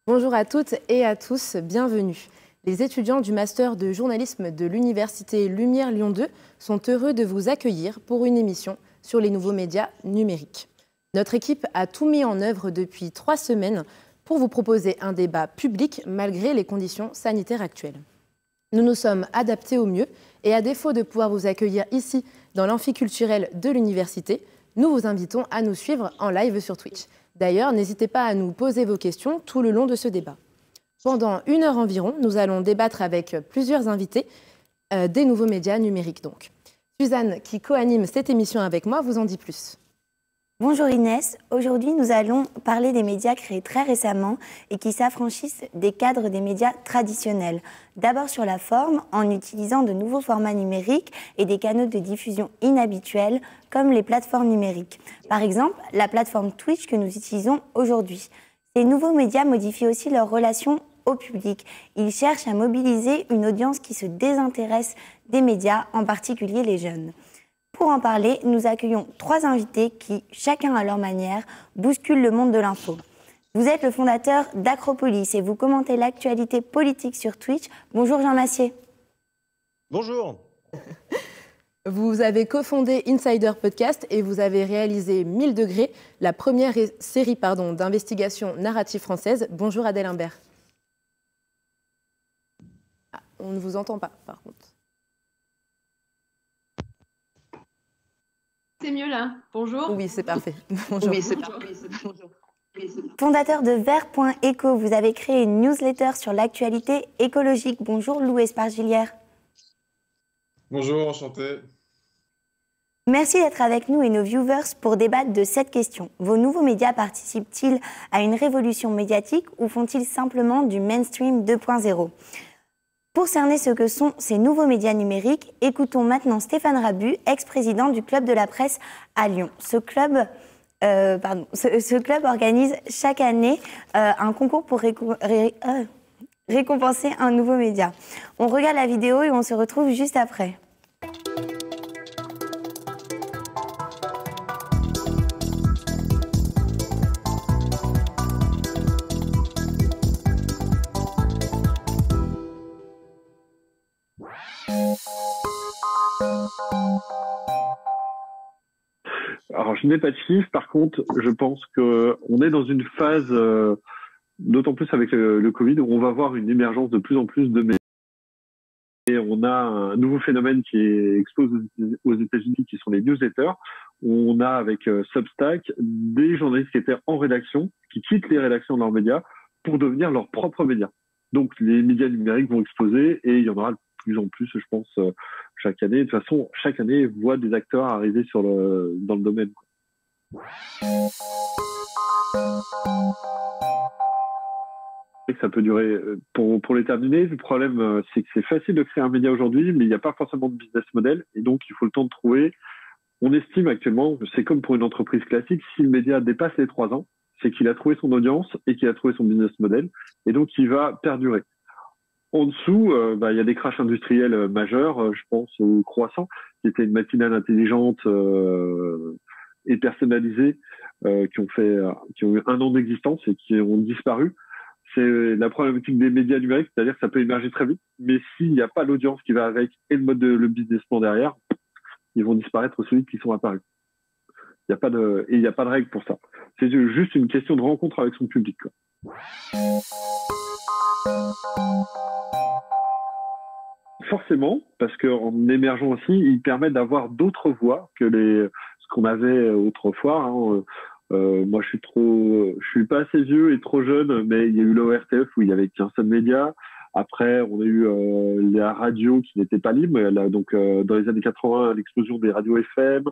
Bonjour à toutes et à tous, bienvenue. Les étudiants du master de journalisme de l'université Lumière Lyon 2 sont heureux de vous accueillir pour une émission sur les nouveaux médias numériques. Notre équipe a tout mis en œuvre depuis 3 semaines pour vous proposer un débat public malgré les conditions sanitaires actuelles. Nous nous sommes adaptés au mieux et à défaut de pouvoir vous accueillir ici dans l'amphiculturel de l'université, nous vous invitons à nous suivre en live sur Twitch. D'ailleurs, n'hésitez pas à nous poser vos questions tout le long de ce débat. Pendant 1 heure environ, nous allons débattre avec plusieurs invités des nouveaux médias numériques. Donc, Suzanne, qui co-anime cette émission avec moi, vous en dit plus. Bonjour Inès, aujourd'hui nous allons parler des médias créés très récemment et qui s'affranchissent des cadres des médias traditionnels. D'abord sur la forme, en utilisant de nouveaux formats numériques et des canaux de diffusion inhabituels comme les plateformes numériques. Par exemple, la plateforme Twitch que nous utilisons aujourd'hui. Ces nouveaux médias modifient aussi leur relation au public. Ils cherchent à mobiliser une audience qui se désintéresse des médias, en particulier les jeunes. Pour en parler, nous accueillons 3 invités qui, chacun à leur manière, bousculent le monde de l'info. Vous êtes le fondateur d'Acropolis et vous commentez l'actualité politique sur Twitch. Bonjour Jean Massier. Bonjour. Vous avez cofondé Insider Podcast et vous avez réalisé 1000 degrés, la première série d'investigation narrative française. Bonjour Adèle Imbert. Ah, on ne vous entend pas par contre. C'est mieux là. Bonjour. Oui, c'est parfait. Bonjour. Oui, c'est parfait. Bonjour. Fondateur de Vert.eco, vous avez créé une newsletter sur l'actualité écologique. Bonjour Lou Espargilière. Bonjour, enchanté. Merci d'être avec nous et nos viewers pour débattre de cette question. Vos nouveaux médias participent-ils à une révolution médiatique ou font-ils simplement du mainstream 2.0 ? Pour cerner ce que sont ces nouveaux médias numériques, écoutons maintenant Stéphane Rabu, ex-président du Club de la Presse à Lyon. Ce club organise chaque année un concours pour récompenser un nouveau média. On regarde la vidéo et on se retrouve juste après. Alors, je n'ai pas de chiffres. Par contre, je pense qu'on est dans une phase, d'autant plus avec le Covid, où on va voir une émergence de plus en plus de médias. Et on a un nouveau phénomène qui explose aux États-Unis, qui sont les newsletters. On a avec Substack des journalistes qui étaient en rédaction, qui quittent les rédactions de leurs médias pour devenir leurs propres médias. Donc, les médias numériques vont exploser et il y en aura de plus en plus, je pense, chaque année. De toute façon, chaque année, voit des acteurs arriver dans le domaine. Ça peut durer pour les terminer. Le problème, c'est que c'est facile de créer un média aujourd'hui, mais il n'y a pas forcément de business model. Et donc, il faut le temps de trouver. On estime actuellement, c'est comme pour une entreprise classique, si le média dépasse les 3 ans, c'est qu'il a trouvé son audience et qu'il a trouvé son business model. Et donc, il va perdurer. En dessous, il y a des crashs industriels majeurs, je pense au Croissant, qui était une matinale intelligente et personnalisée, qui ont eu 1 an d'existence et qui ont disparu. C'est la problématique des médias numériques, c'est-à-dire que ça peut émerger très vite, mais s'il n'y a pas l'audience qui va avec et le business plan derrière, ils vont disparaître aussi vite qu'ils sont apparus. Il n'y a pas de règle pour ça. C'est juste une question de rencontre avec son public, quoi. Forcément, parce qu'en émergeant aussi, ils permettent d'avoir d'autres voix que ce qu'on avait autrefois. Moi, je suis pas assez vieux et trop jeune, mais il y a eu l'ORTF où il y avait qu'un seul média. Après, on a eu la radio qui n'était pas libre. Donc, dans les années 80, l'explosion des radios FM,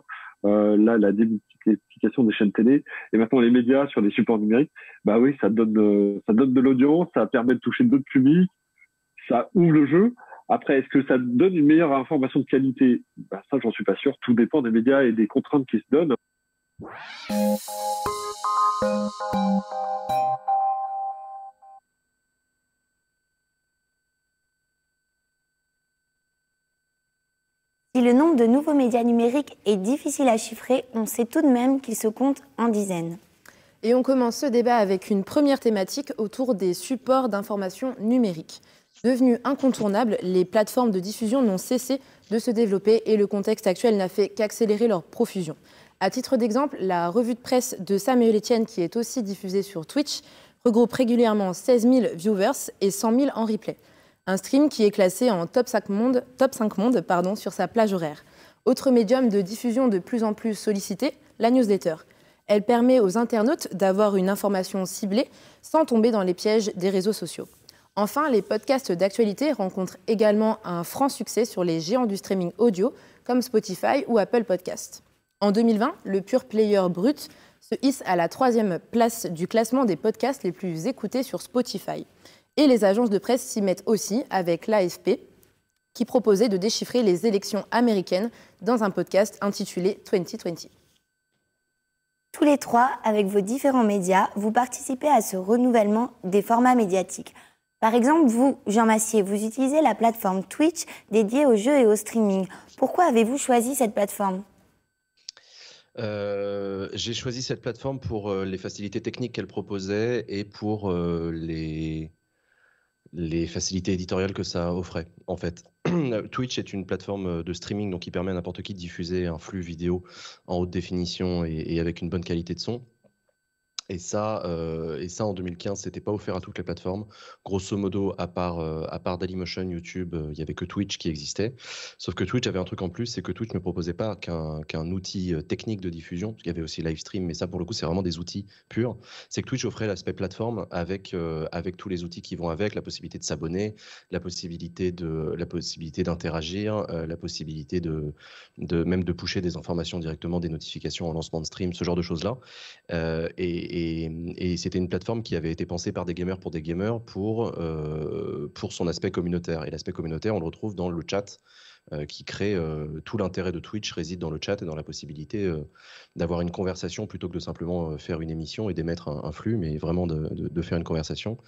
la démultiplication des chaînes télé, et maintenant les médias sur des supports numériques. Bah oui, ça donne de l'audience, ça permet de toucher d'autres publics, ça ouvre le jeu. Après, est-ce que ça donne une meilleure information de qualité ? Ça, j'en suis pas sûr. Tout dépend des médias et des contraintes qui se donnent. Si le nombre de nouveaux médias numériques est difficile à chiffrer, on sait tout de même qu'il se compte en dizaines. Et on commence ce débat avec une première thématique autour des supports d'information numérique. Devenues incontournables, les plateformes de diffusion n'ont cessé de se développer et le contexte actuel n'a fait qu'accélérer leur profusion. À titre d'exemple, la revue de presse de Samuel Etienne, qui est aussi diffusée sur Twitch, regroupe régulièrement 16 000 viewers et 100 000 en replay. Un stream qui est classé en top 5 monde sur sa plage horaire. Autre médium de diffusion de plus en plus sollicité, la newsletter. Elle permet aux internautes d'avoir une information ciblée sans tomber dans les pièges des réseaux sociaux. Enfin, les podcasts d'actualité rencontrent également un franc succès sur les géants du streaming audio comme Spotify ou Apple Podcasts. En 2020, le pure player brut se hisse à la 3e place du classement des podcasts les plus écoutés sur Spotify. Et les agences de presse s'y mettent aussi avec l'AFP, qui proposait de déchiffrer les élections américaines dans un podcast intitulé 2020. Tous les trois, avec vos différents médias, vous participez à ce renouvellement des formats médiatiques. Par exemple, vous, Jean Massier, vous utilisez la plateforme Twitch dédiée aux jeux et au streaming. Pourquoi avez-vous choisi cette plateforme ? J'ai choisi cette plateforme pour les facilités techniques qu'elle proposait et pour les facilités éditoriales que ça offrait, en fait. Twitch est une plateforme de streaming donc qui permet à n'importe qui de diffuser un flux vidéo en haute définition et avec une bonne qualité de son. Et ça, en 2015, c'était pas offert à toutes les plateformes. Grosso modo, à part Dailymotion, YouTube, il y avait que Twitch qui existait. Sauf que Twitch avait un truc en plus, c'est que Twitch ne proposait pas qu'un outil technique de diffusion. Il y avait aussi Livestream, mais ça, pour le coup, c'est vraiment des outils purs. C'est que Twitch offrait l'aspect plateforme avec tous les outils qui vont avec, la possibilité de s'abonner, la possibilité d'interagir, la possibilité même de pusher des informations directement, des notifications en lancement de stream, ce genre de choses-là. Et c'était une plateforme qui avait été pensée par des gamers pour des gamers pour son aspect communautaire. Et l'aspect communautaire, on le retrouve dans le chat qui crée tout l'intérêt de Twitch réside dans le chat et dans la possibilité d'avoir une conversation plutôt que de simplement faire une émission et d'émettre un flux, mais vraiment de faire une conversation.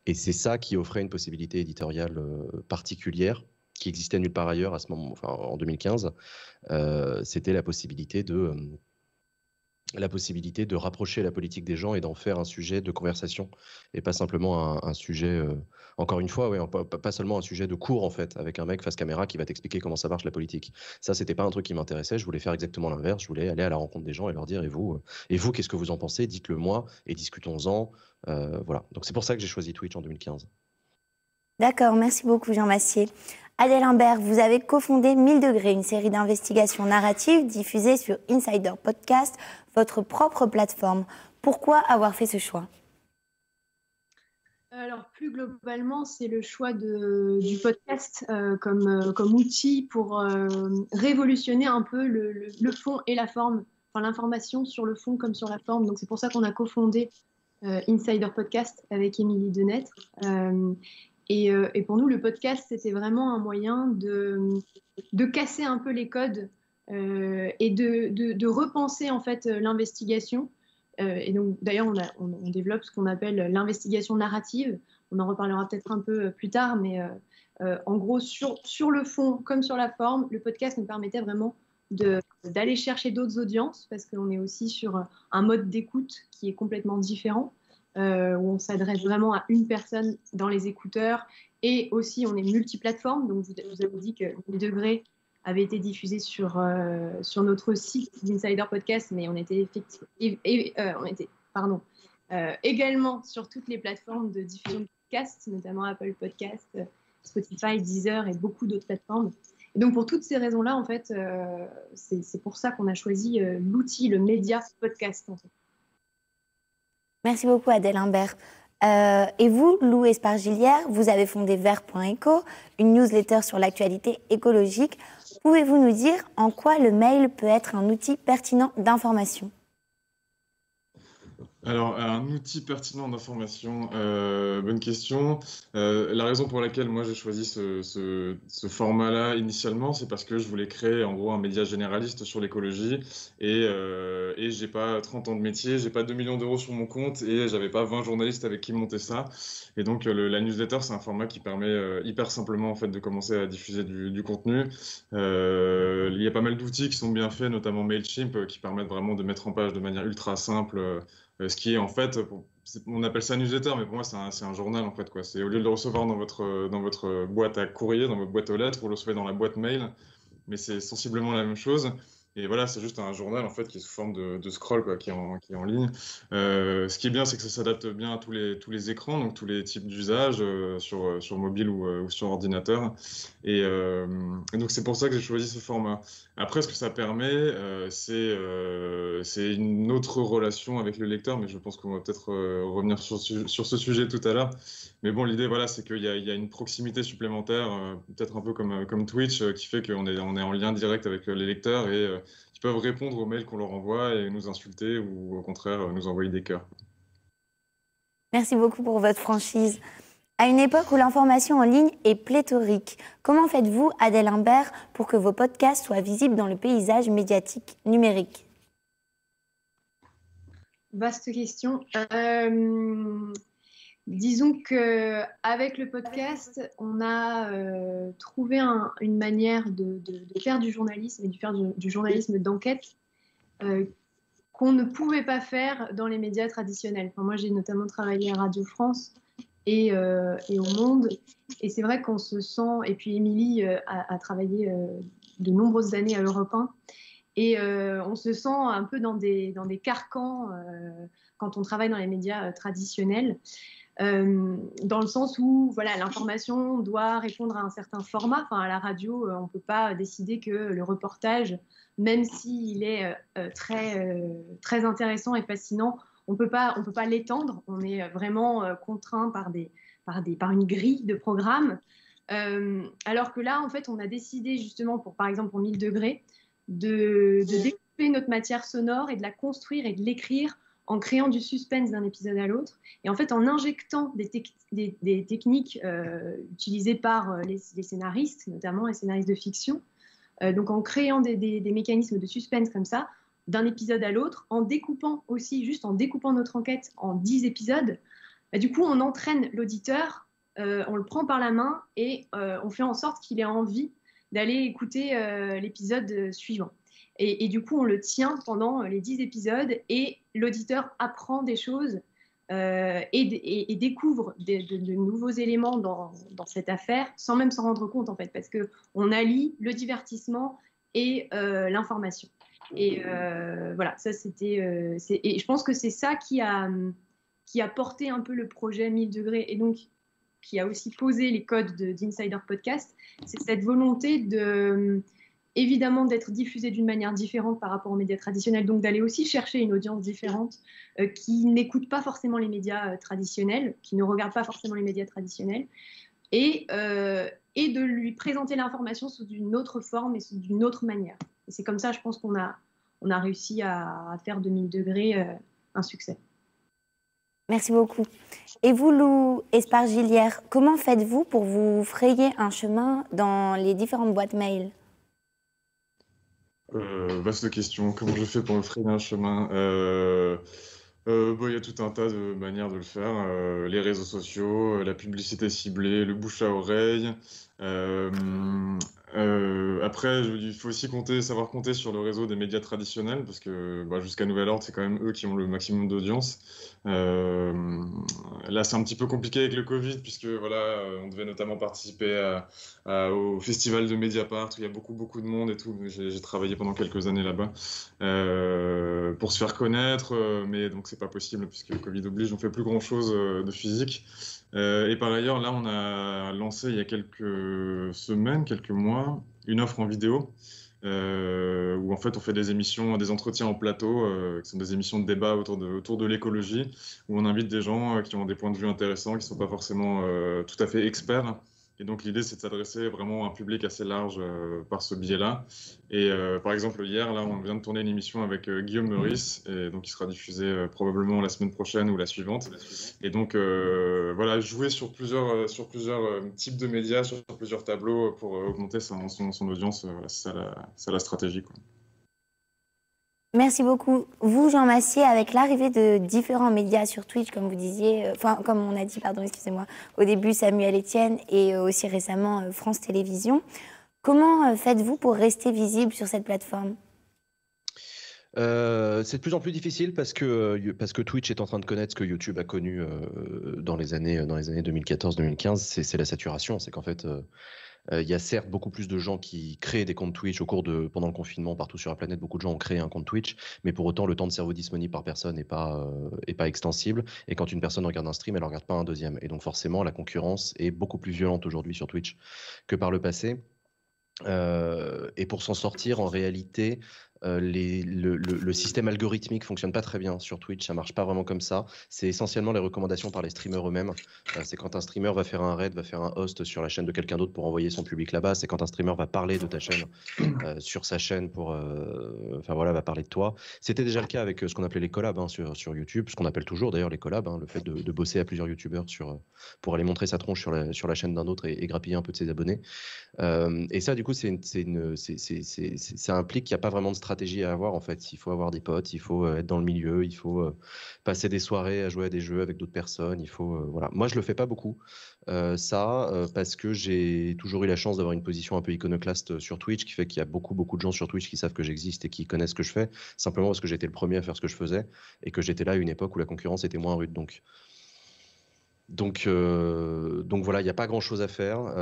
Et c'est ça qui offrait une possibilité éditoriale particulière qui existait nulle part ailleurs à ce moment, enfin, en 2015. C'était la possibilité de rapprocher la politique des gens et d'en faire un sujet de conversation et pas simplement un sujet, encore une fois, pas seulement un sujet de cours en fait, avec un mec face caméra qui va t'expliquer comment ça marche la politique. Ça, c'était pas un truc qui m'intéressait, je voulais faire exactement l'inverse, je voulais aller à la rencontre des gens et leur dire, et vous, qu'est-ce que vous en pensez? Dites-le moi et discutons-en. Voilà, donc c'est pour ça que j'ai choisi Twitch en 2015. D'accord, merci beaucoup Jean Massier. Adèle Imbert, vous avez cofondé 1000 degrés, une série d'investigations narratives diffusées sur Insider Podcast, votre propre plateforme. Pourquoi avoir fait ce choix ? Alors, plus globalement, c'est le choix du podcast comme outil pour révolutionner un peu le fond et la forme, enfin l'information sur le fond comme sur la forme. Donc, c'est pour ça qu'on a cofondé Insider Podcast avec Émilie Denêtre. Et pour nous, le podcast, c'était vraiment un moyen de casser un peu les codes et de repenser en fait l'investigation. Et donc, d'ailleurs, on développe ce qu'on appelle l'investigation narrative. On en reparlera peut-être un peu plus tard, mais en gros, sur le fond comme sur la forme, le podcast nous permettait vraiment d'aller chercher d'autres audiences parce qu'on est aussi sur un mode d'écoute qui est complètement différent. Où on s'adresse vraiment à une personne dans les écouteurs et aussi on est multiplateforme. Donc vous avez dit que les degrés avaient été diffusés sur notre site d'Insider Podcast, mais on était également sur toutes les plateformes de diffusion de podcasts, notamment Apple Podcasts, Spotify, Deezer et beaucoup d'autres plateformes. Et donc pour toutes ces raisons-là, en fait, c'est pour ça qu'on a choisi l'outil, le média podcast en fait. Merci beaucoup Adèle Imbert. Et vous, Lou Espargilière, vous avez fondé Vert.eco, une newsletter sur l'actualité écologique. Pouvez-vous nous dire en quoi le mail peut être un outil pertinent d'information ? Alors, un outil pertinent d'information, bonne question. La raison pour laquelle moi j'ai choisi ce format-là initialement, c'est parce que je voulais créer en gros un média généraliste sur l'écologie et j'ai pas 30 ans de métier, j'ai pas 2 millions d'euros sur mon compte et j'avais pas 20 journalistes avec qui monter ça. Et donc la newsletter, c'est un format qui permet hyper simplement en fait de commencer à diffuser du contenu. Il y a pas mal d'outils qui sont bien faits, notamment Mailchimp, qui permettent vraiment de mettre en page de manière ultra simple Ce qui est en fait, on appelle ça newsletter, mais pour moi c'est un journal en fait, quoi. C'est au lieu de le recevoir dans votre boîte à courrier, dans votre boîte aux lettres, vous le recevez dans la boîte mail, mais c'est sensiblement la même chose. Et voilà, c'est juste un journal en fait qui est sous forme de scroll, quoi, qui est en ligne. Ce qui est bien, c'est que ça s'adapte bien à tous les écrans, donc tous les types d'usages sur mobile ou sur ordinateur. Et donc c'est pour ça que j'ai choisi ce format. Après, ce que ça permet, c'est une autre relation avec le lecteur, mais je pense qu'on va peut-être revenir sur ce sujet tout à l'heure. Mais bon, l'idée, voilà, c'est qu'il y a une proximité supplémentaire, peut-être un peu comme Twitch, qui fait qu'on est en lien direct avec les lecteurs et qui peuvent répondre aux mails qu'on leur envoie et nous insulter ou au contraire nous envoyer des cœurs. Merci beaucoup pour votre franchise. À une époque où l'information en ligne est pléthorique, comment faites-vous, Adèle Imbert, pour que vos podcasts soient visibles dans le paysage médiatique numérique? Vaste question. Disons qu'avec le podcast, on a trouvé une manière de faire du journalisme et de faire du journalisme d'enquête qu'on ne pouvait pas faire dans les médias traditionnels. Enfin, moi, j'ai notamment travaillé à Radio France et au Monde. Et c'est vrai qu'on se sent... Et puis, Émilie a travaillé de nombreuses années à Europe 1. Et on se sent un peu dans des carcans quand on travaille dans les médias traditionnels. Dans le sens où voilà, l'information doit répondre à un certain format. Enfin, à la radio, on ne peut pas décider que le reportage, même s'il est très intéressant et fascinant, on ne peut pas l'étendre. On est vraiment contraint par une grille de programme. Alors que là, en fait, on a décidé justement, par exemple pour 1000 degrés, de découper notre matière sonore et de la construire et de l'écrire en créant du suspense d'un épisode à l'autre, et en fait en injectant des techniques utilisées par les scénaristes, notamment les scénaristes de fiction, donc en créant des mécanismes de suspense comme ça, d'un épisode à l'autre, en découpant notre enquête en 10 épisodes, du coup on entraîne l'auditeur, on le prend par la main et on fait en sorte qu'il ait envie d'aller écouter l'épisode suivant. Et du coup, on le tient pendant les 10 épisodes et l'auditeur apprend des choses et découvre de nouveaux éléments dans cette affaire sans même s'en rendre compte, en fait, parce qu'on allie le divertissement et l'information. Et voilà, ça c'était... et je pense que c'est ça qui a porté un peu le projet 1000 degrés et donc qui a aussi posé les codes d'Insider Podcast. C'est cette volonté évidemment d'être diffusé d'une manière différente par rapport aux médias traditionnels, donc d'aller aussi chercher une audience différente qui n'écoute pas forcément les médias traditionnels, qui ne regarde pas forcément les médias traditionnels, et de lui présenter l'information sous une autre forme et sous une autre manière. Et c'est comme ça, je pense qu'on a réussi à faire de 1000 degrés un succès. Merci beaucoup. Et vous, Lou Espargilière, comment faites-vous pour vous frayer un chemin dans les différentes boîtes mail ? Vaste question. Comment je fais pour me frayer un chemin? Y a tout un tas de manières de le faire. Les réseaux sociaux, la publicité ciblée, le bouche à oreille. Après, il faut aussi savoir compter sur le réseau des médias traditionnels parce que jusqu'à nouvel ordre, c'est quand même eux qui ont le maximum d'audience. Là, c'est un petit peu compliqué avec le Covid puisque voilà, on devait notamment participer au festival de Mediapart où il y a beaucoup de monde et tout. J'ai travaillé pendant quelques années là-bas pour se faire connaître, mais donc c'est pas possible puisque le Covid oblige, on fait plus grand-chose de physique. Et par ailleurs, là, on a lancé il y a quelques semaines, quelques mois, une offre en vidéo où en fait on fait des émissions, des entretiens en plateau, qui sont des émissions de débat autour de l'écologie, où on invite des gens qui ont des points de vue intéressants, qui ne sont pas forcément tout à fait experts. Et donc l'idée, c'est de s'adresser vraiment à un public assez large par ce biais-là. Et par exemple, hier, là, on vient de tourner une émission avec Guillaume Meurice, et donc qui sera diffusée probablement la semaine prochaine ou la suivante. Et donc voilà, jouer sur plusieurs types de médias, sur plusieurs tableaux pour augmenter son audience, c'est ça la stratégie, quoi. Merci beaucoup. Vous, Jean Massier, avec l'arrivée de différents médias sur Twitch, comme vous disiez, comme on a dit, excusez-moi, au début Samuel Etienne et aussi récemment France Télévisions, comment faites-vous pour rester visible sur cette plateforme ? C'est de plus en plus difficile parce que Twitch est en train de connaître ce que YouTube a connu dans les années 2014-2015. C'est la saturation. C'est qu'en fait, il y a certes beaucoup plus de gens qui créent des comptes Twitch pendant le confinement partout sur la planète. Beaucoup de gens ont créé un compte Twitch, mais pour autant, le temps de cerveau disponible par personne n'est pas extensible. Et quand une personne regarde un stream, elle ne regarde pas un deuxième. Et donc forcément, la concurrence est beaucoup plus violente aujourd'hui sur Twitch que par le passé. Et pour s'en sortir, en réalité, le système algorithmique fonctionne pas très bien sur Twitch, ça marche pas vraiment comme ça. C'est essentiellement les recommandations par les streamers eux-mêmes. C'est quand un streamer va faire un raid, va faire un host sur la chaîne de quelqu'un d'autre pour envoyer son public là-bas. C'est quand un streamer va parler de ta chaîne sur sa chaîne va parler de toi. C'était déjà le cas avec ce qu'on appelait les collabs sur YouTube, ce qu'on appelle toujours d'ailleurs les collabs, le fait de bosser à plusieurs youtubeurs pour aller montrer sa tronche sur la chaîne d'un autre et grappiller un peu de ses abonnés. Et ça, du coup, ça implique qu'il n'y a pas vraiment de stratégie à avoir. En fait, il faut avoir des potes, il faut être dans le milieu, il faut passer des soirées à jouer à des jeux avec d'autres personnes. Voilà. Moi, je le fais pas beaucoup, parce que j'ai toujours eu la chance d'avoir une position un peu iconoclaste sur Twitch, qui fait qu'il y a beaucoup de gens sur Twitch qui savent que j'existe et qui connaissent ce que je fais, simplement parce que j'étais le premier à faire ce que je faisais et que j'étais là à une époque où la concurrence était moins rude. Donc voilà, il n'y a pas grand-chose à faire.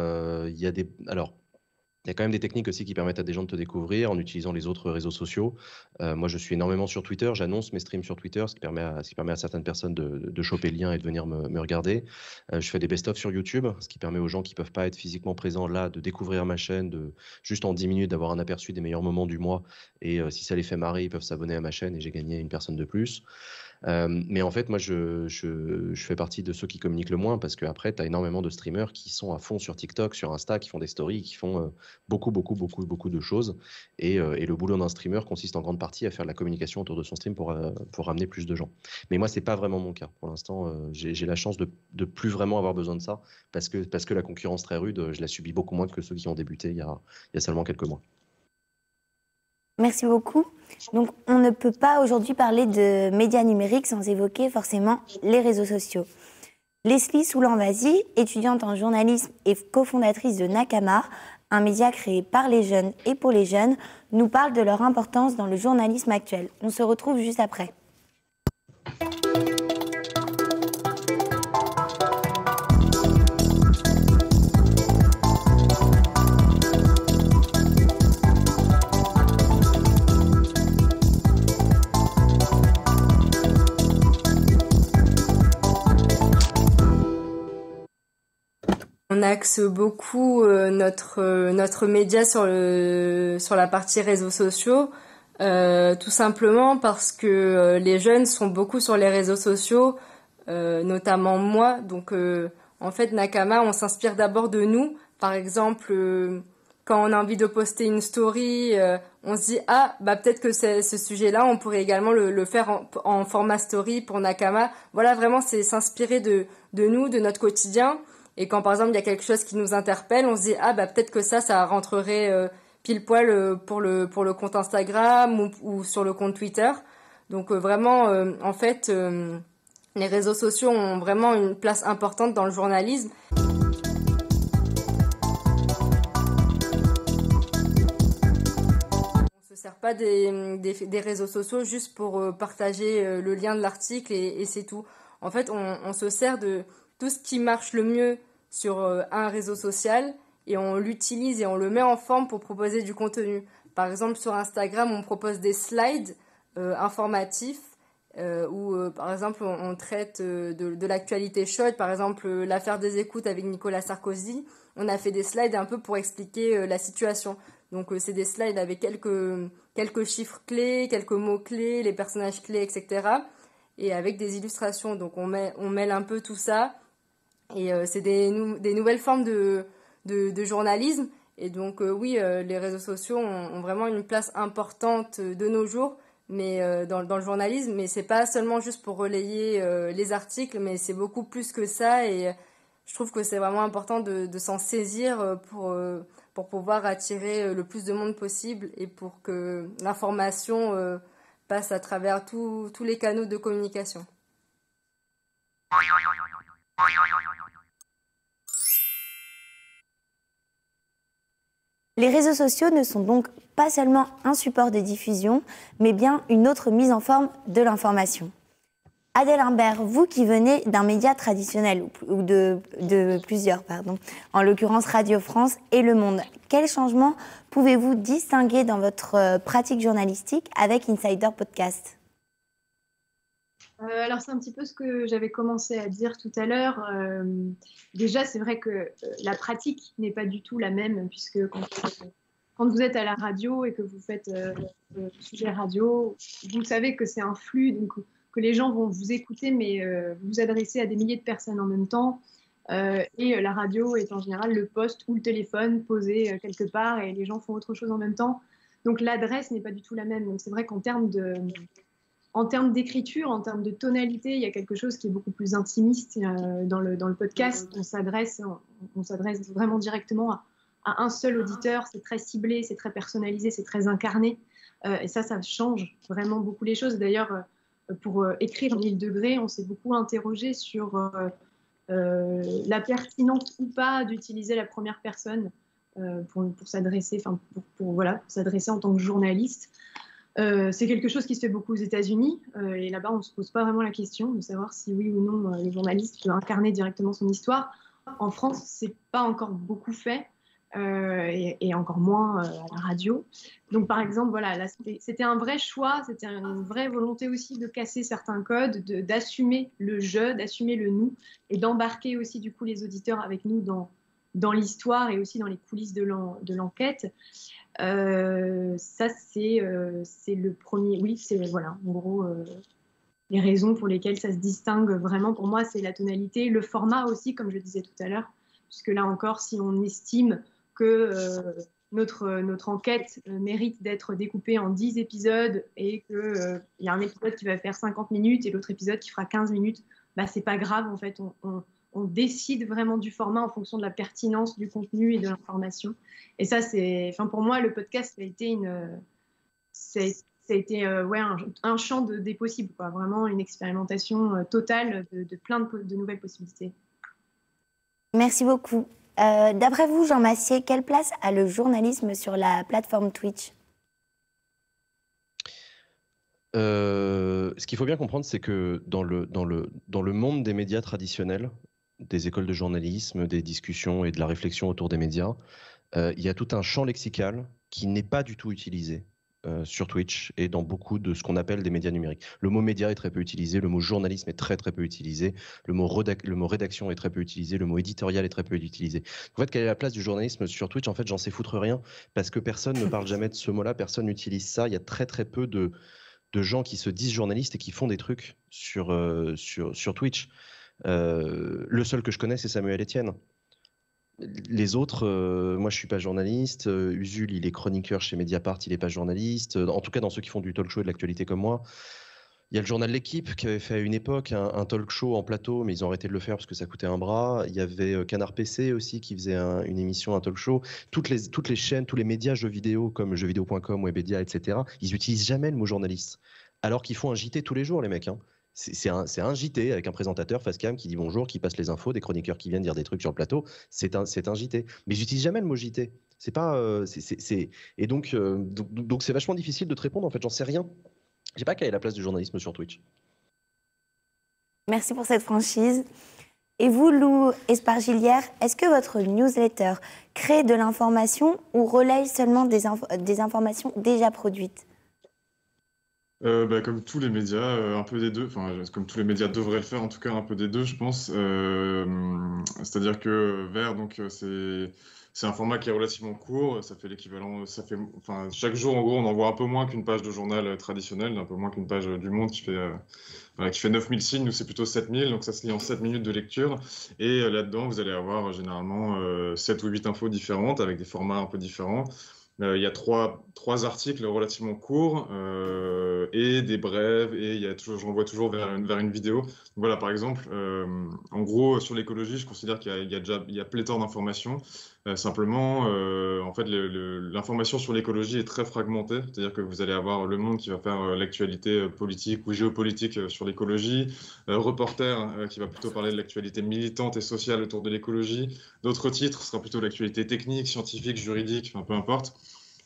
Il y a quand même des techniques aussi qui permettent à des gens de te découvrir en utilisant les autres réseaux sociaux. Moi, je suis énormément sur Twitter. J'annonce mes streams sur Twitter, ce qui permet à certaines personnes de choper le lien et de venir me regarder. Je fais des best-of sur YouTube, ce qui permet aux gens qui ne peuvent pas être physiquement présents là de découvrir ma chaîne, juste en 10 minutes d'avoir un aperçu des meilleurs moments du mois. Et si ça les fait marrer, ils peuvent s'abonner à ma chaîne et j'ai gagné une personne de plus. Mais en fait, moi, je fais partie de ceux qui communiquent le moins parce qu'après, tu as énormément de streamers qui sont à fond sur TikTok, sur Insta, qui font des stories, qui font beaucoup de choses. Et le boulot d'un streamer consiste en grande partie à faire de la communication autour de son stream pour ramener plus de gens. Mais moi, c'est pas vraiment mon cas. Pour l'instant, j'ai la chance de plus vraiment avoir besoin de ça parce que la concurrence très rude, je la subis beaucoup moins que ceux qui ont débuté il y a seulement quelques mois. Merci beaucoup. Donc, on ne peut pas aujourd'hui parler de médias numériques sans évoquer forcément les réseaux sociaux. Leslie Soulan-Vazy, étudiante en journalisme et cofondatrice de Nakama, un média créé par les jeunes et pour les jeunes, nous parle de leur importance dans le journalisme actuel. On se retrouve juste après. On axe beaucoup notre média sur la partie réseaux sociaux, tout simplement parce que les jeunes sont beaucoup sur les réseaux sociaux, notamment moi. Donc en fait, Nakama, on s'inspire d'abord de nous. Par exemple, quand on a envie de poster une story, on se dit peut-être que ce sujet-là, on pourrait également le faire en format story pour Nakama. Voilà, vraiment, c'est s'inspirer de nous, de notre quotidien. Et quand par exemple il y a quelque chose qui nous interpelle, on se dit peut-être que ça rentrerait pile poil pour le compte Instagram ou sur le compte Twitter. Donc vraiment en fait les réseaux sociaux ont vraiment une place importante dans le journalisme. On se sert pas des réseaux sociaux juste pour partager le lien de l'article et c'est tout. En fait on se sert de tout ce qui marche le mieux sur un réseau social et on l'utilise et on le met en forme pour proposer du contenu. Par exemple, sur Instagram, on propose des slides informatifs où, par exemple, on traite de l'actualité chaude. Par exemple, l'affaire des écoutes avec Nicolas Sarkozy. On a fait des slides un peu pour expliquer la situation. Donc, c'est des slides avec quelques chiffres clés, quelques mots clés, les personnages clés, etc. Et avec des illustrations. Donc, on mêle un peu tout ça. Et c'est des nouvelles formes de journalisme. Et donc oui, les réseaux sociaux ont vraiment une place importante de nos jours, mais dans le journalisme. Mais c'est pas seulement juste pour relayer les articles, mais c'est beaucoup plus que ça. Et je trouve que c'est vraiment important de s'en saisir pour pouvoir attirer le plus de monde possible et pour que l'information passe à travers tous les canaux de communication. Les réseaux sociaux ne sont donc pas seulement un support de diffusion, mais bien une autre mise en forme de l'information. Adèle Imbert, vous qui venez d'un média traditionnel, ou de plusieurs, en l'occurrence Radio France et Le Monde, quels changements pouvez-vous distinguer dans votre pratique journalistique avec Insider Podcast ? Alors, c'est un petit peu ce que j'avais commencé à dire tout à l'heure. Déjà, c'est vrai que la pratique n'est pas du tout la même, puisque quand vous êtes à la radio et que vous faites le sujet radio, vous savez que c'est un flux, donc que les gens vont vous écouter, mais vous adresser à des milliers de personnes en même temps. Et la radio est en général le poste ou le téléphone posé quelque part et les gens font autre chose en même temps. Donc l'adresse n'est pas du tout la même. Donc c'est vrai qu'en termes d'écriture, en termes de tonalité, il y a quelque chose qui est beaucoup plus intimiste dans le podcast. On s'adresse vraiment directement à un seul auditeur. C'est très ciblé, c'est très personnalisé, c'est très incarné. Et ça change vraiment beaucoup les choses. D'ailleurs, pour écrire 1000 degrés, on s'est beaucoup interrogé sur la pertinence ou pas d'utiliser la première personne pour s'adresser, s'adresser en tant que journaliste. C'est quelque chose qui se fait beaucoup aux États-Unis et là-bas, on ne se pose pas vraiment la question de savoir si oui ou non le journaliste peut incarner directement son histoire. En France, ce n'est pas encore beaucoup fait. Et encore moins à la radio. Donc par exemple, voilà, là, c'était un vrai choix, c'était une vraie volonté aussi de casser certains codes, d'assumer le je, d'assumer le nous, et d'embarquer aussi du coup les auditeurs avec nous dans l'histoire et aussi dans les coulisses de l'enquête. Ça, c'est le premier, oui, c'est voilà, en gros, les raisons pour lesquelles ça se distingue vraiment pour moi, c'est la tonalité, le format aussi, comme je disais tout à l'heure, puisque là encore, si on estime que notre enquête mérite d'être découpée en 10 épisodes et qu'il y a un épisode qui va faire 50 minutes et l'autre épisode qui fera 15 minutes, bah, c'est pas grave, en fait, on décide vraiment du format en fonction de la pertinence du contenu et de l'information. Et ça, pour moi, le podcast a été un champ des possibles, quoi. Vraiment une expérimentation totale de plein de nouvelles possibilités. Merci beaucoup. D'après vous, Jean Massier, quelle place a le journalisme sur la plateforme Twitch ? Ce qu'il faut bien comprendre, c'est que dans le monde des médias traditionnels, des écoles de journalisme, des discussions et de la réflexion autour des médias, il y a tout un champ lexical qui n'est pas du tout utilisé sur Twitch et dans beaucoup de ce qu'on appelle des médias numériques. Le mot média est très peu utilisé, le mot journalisme est très très peu utilisé, le mot rédaction est très peu utilisé, le mot éditorial est très peu utilisé. En fait, quelle est la place du journalisme sur Twitch ? En fait, j'en sais foutre rien parce que personne ne parle jamais de ce mot-là, personne n'utilise ça. Il y a très très peu de gens qui se disent journalistes et qui font des trucs sur Twitch. Le seul que je connais, c'est Samuel Etienne. Les autres, moi je suis pas journaliste, Usul il est chroniqueur chez Mediapart, il est pas journaliste, en tout cas dans ceux qui font du talk show et de l'actualité comme moi. Il y a le journal L'Équipe qui avait fait à une époque un talk show en plateau, mais ils ont arrêté de le faire parce que ça coûtait un bras. Il y avait Canard PC aussi qui faisait une émission, un talk show. Toutes les chaînes, tous les médias jeux vidéo comme jeuxvideo.com, Webedia, etc., ils utilisent jamais le mot journaliste, alors qu'ils font un JT tous les jours les mecs, hein. C'est un JT avec un présentateur face cam qui dit bonjour, qui passe les infos, des chroniqueurs qui viennent dire des trucs sur le plateau. C'est un JT. Mais j'utilise jamais le mot JT. C'est pas. Et donc c'est vachement difficile de te répondre. En fait, j'en sais rien. Je sais pas quelle est la place du journalisme sur Twitch. Merci pour cette franchise. Et vous, Lou Espargilière, est-ce que votre newsletter crée de l'information ou relaye seulement des informations déjà produites ? Comme tous les médias, un peu des deux, enfin comme tous les médias devraient le faire, en tout cas un peu des deux, je pense. C'est-à-dire que Vert, donc c'est un format qui est relativement court, ça fait l'équivalent, chaque jour en gros on envoie un peu moins qu'une page de journal traditionnel, un peu moins qu'une page du Monde qui fait 9000 signes, nous c'est plutôt 7000, donc ça se lit en 7 minutes de lecture, et là-dedans vous allez avoir généralement 7 ou 8 infos différentes avec des formats un peu différents. Il y a trois articles relativement courts et des brèves, et je renvoie toujours vers une vidéo. Donc voilà, par exemple, en gros, sur l'écologie, je considère qu'il y a pléthore d'informations. Simplement, en fait, l'information sur l'écologie est très fragmentée, c'est-à-dire que vous allez avoir Le Monde qui va faire l'actualité politique ou géopolitique sur l'écologie, Reporter qui va plutôt parler de l'actualité militante et sociale autour de l'écologie, d'autres titres sera plutôt l'actualité technique, scientifique, juridique, enfin peu importe.